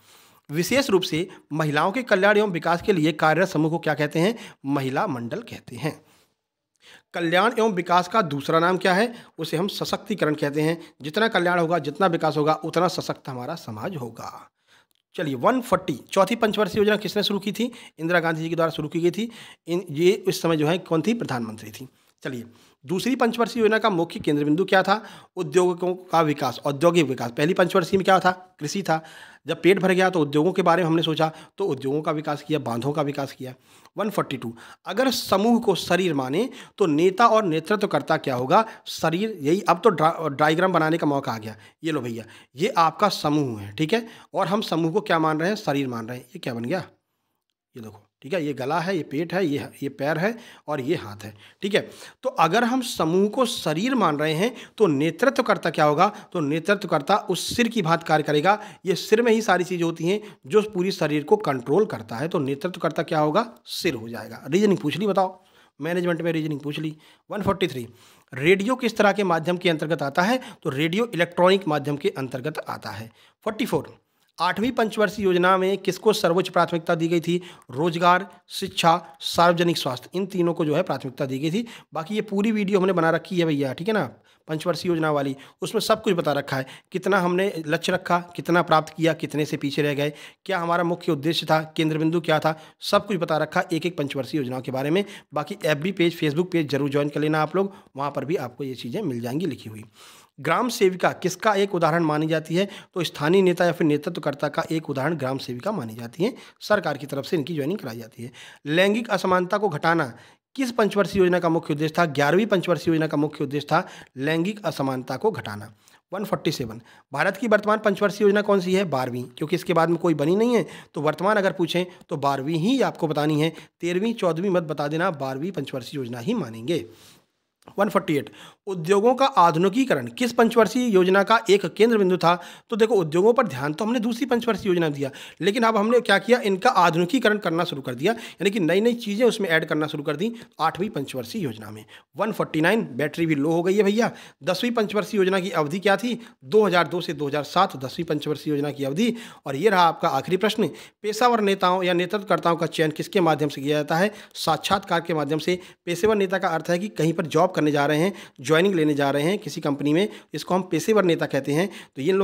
विशेष रूप से महिलाओं के कल्याण एवं विकास के लिए कार्यरत समूह को क्या कहते हैं? महिला मंडल कहते हैं। कल्याण एवं विकास का दूसरा नाम क्या है? उसे हम सशक्तिकरण कहते हैं। जितना कल्याण होगा, जितना विकास होगा, उतना सशक्त हमारा समाज होगा। चलिए 140, चौथी पंचवर्षीय योजना किसने शुरू की थी? इंदिरा गांधी जी के द्वारा शुरू की गई थी। ये इस समय जो है कौन थी? प्रधानमंत्री थी। चलिए, दूसरी पंचवर्षीय योजना का मुख्य केंद्र बिंदु क्या था? उद्योगों का विकास, औद्योगिक विकास। पहली पंचवर्षीय में क्या था? कृषि था। जब पेट भर गया तो उद्योगों के बारे में हमने सोचा, तो उद्योगों का विकास किया, बांधों का विकास किया। 142, अगर समूह को शरीर माने तो नेता और नेतृत्वकर्ता क्या होगा? शरीर। यही अब तो डायग्राम बनाने का मौका आ गया। ये लो भैया, ये आपका समूह है, ठीक है, और हम समूह को क्या मान रहे हैं? शरीर मान रहे हैं। ये क्या बन गया? ये देखो, ठीक है, ये गला है, ये पेट है, ये पैर है और ये हाथ है। ठीक है, तो अगर हम समूह को शरीर मान रहे हैं तो नेतृत्वकर्ता क्या होगा? तो नेतृत्वकर्ता उस सिर की भांति कार्य करेगा। ये सिर में ही सारी चीज़ें होती हैं जो पूरी शरीर को कंट्रोल करता है, तो नेतृत्वकर्ता क्या होगा? सिर हो जाएगा। रीजनिंग पूछ ली, बताओ, मैनेजमेंट में रीजनिंग पूछ ली। 143, रेडियो किस तरह के माध्यम के अंतर्गत आता है? तो रेडियो इलेक्ट्रॉनिक माध्यम के अंतर्गत आता है। 44, आठवीं पंचवर्षीय योजना में किसको सर्वोच्च प्राथमिकता दी गई थी? रोजगार, शिक्षा, सार्वजनिक स्वास्थ्य, इन तीनों को जो है प्राथमिकता दी गई थी। बाकी ये पूरी वीडियो हमने बना रखी है भैया, ठीक है ना, पंचवर्षीय योजना वाली, उसमें सब कुछ बता रखा है, कितना हमने लक्ष्य रखा, कितना प्राप्त किया, कितने से पीछे रह गए, क्या हमारा मुख्य उद्देश्य था, केंद्र बिंदु क्या था, सब कुछ बता रखा एक एक पंचवर्षीय योजनाओं के बारे में। बाकी एवरी पेज, फेसबुक पेज जरूर ज्वाइन कर लेना आप लोग, वहाँ पर भी आपको ये चीज़ें मिल जाएंगी लिखी हुई। ग्राम सेविका किसका एक उदाहरण मानी जाती है? तो स्थानीय नेता या फिर नेतृत्वकर्ता का एक उदाहरण ग्राम सेविका मानी जाती है। सरकार की तरफ से इनकी ज्वाइनिंग कराई जाती है। लैंगिक असमानता को घटाना किस पंचवर्षीय योजना का मुख्य उद्देश्य था? 11वीं पंचवर्षीय योजना का मुख्य उद्देश्य था लैंगिक असमानता को घटाना। 147, भारत की वर्तमान पंचवर्षीय योजना कौन सी है? 12वीं, क्योंकि इसके बाद में कोई बनी नहीं है, तो वर्तमान अगर पूछें तो 12वीं ही आपको बतानी है। 13वीं 14वीं मत बता देना, 12वीं पंचवर्षीय योजना ही मानेंगे। 148, उद्योगों का आधुनिकीकरण किस पंचवर्षीय योजना का एक केंद्र बिंदु था? तो देखो, उद्योगों पर ध्यान तो हमने दूसरी पंचवर्षीय योजना में दिया, लेकिन अब हमने क्या किया? इनका आधुनिकीकरण करना शुरू कर दिया, यानी कि नई नई चीज़ें उसमें ऐड करना शुरू कर दी 8वीं पंचवर्षीय योजना में। 149, बैटरी भी लो हो गई है भैया। 10वीं पंचवर्षीय योजना की अवधि क्या थी? 2002 से 2007 10वीं पंचवर्षीय योजना की अवधि। और ये रहा आपका आखिरी प्रश्न, पेशेवर नेताओं या नेतृत्वकर्ताओं का चयन किसके माध्यम से किया जाता है? साक्षात्कार के माध्यम से। पेशेवर नेता का अर्थ है कि कहीं पर जॉब जॉब करने जा रहे हैं, ज्वाइनिंग लेने जा रहे हैं किसी कंपनी में, इसको हम पेशेवर नेता कहते हैं। तो इन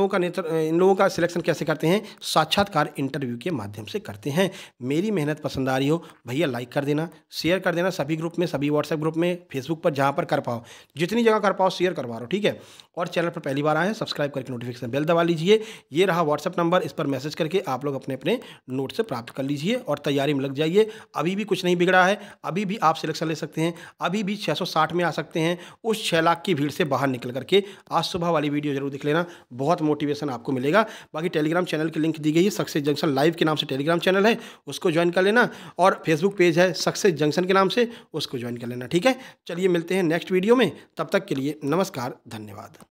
लोगों का सिलेक्शन कैसे करते हैं? साक्षात्कार इंटरव्यू के माध्यम से करते हैं। मेरी मेहनत पसंद आ रही हो भैया, लाइक कर देना, शेयर कर देना सभी ग्रुप में, सभी व्हाट्सएप ग्रुप में, फेसबुक पर, जहाँ पर कर पाओ, जितनी जगह कर पाओ शेयर करवा लो, ठीक है। और चैनल पर पहली बार आए हैं, सब्सक्राइब करके नोटिफिकेशन बेल दबा लीजिए। ये रहा व्हाट्सएप नंबर, इस पर मैसेज करके आप लोग अपने अपने नोट से प्राप्त कर लीजिए और तैयारी में लग जाइए। अभी भी कुछ नहीं बिगड़ा है, अभी भी आप सिलेक्शन ले सकते हैं, अभी भी 660 में आ सकते हैं उस 6 लाख की भीड़ से बाहर निकल करके। आज सुबह वाली वीडियो जरूर देख लेना, बहुत मोटिवेशन आपको मिलेगा। बाकी टेलीग्राम चैनल की लिंक दी गई है, सक्सेस जंक्शन लाइव के नाम से टेलीग्राम चैनल है, उसको ज्वाइन कर लेना। और फेसबुक पेज है सक्सेस जंक्शन के नाम से, उसको ज्वाइन कर लेना, ठीक है। चलिए मिलते हैं नेक्स्ट वीडियो में, तब तक के लिए नमस्कार, धन्यवाद।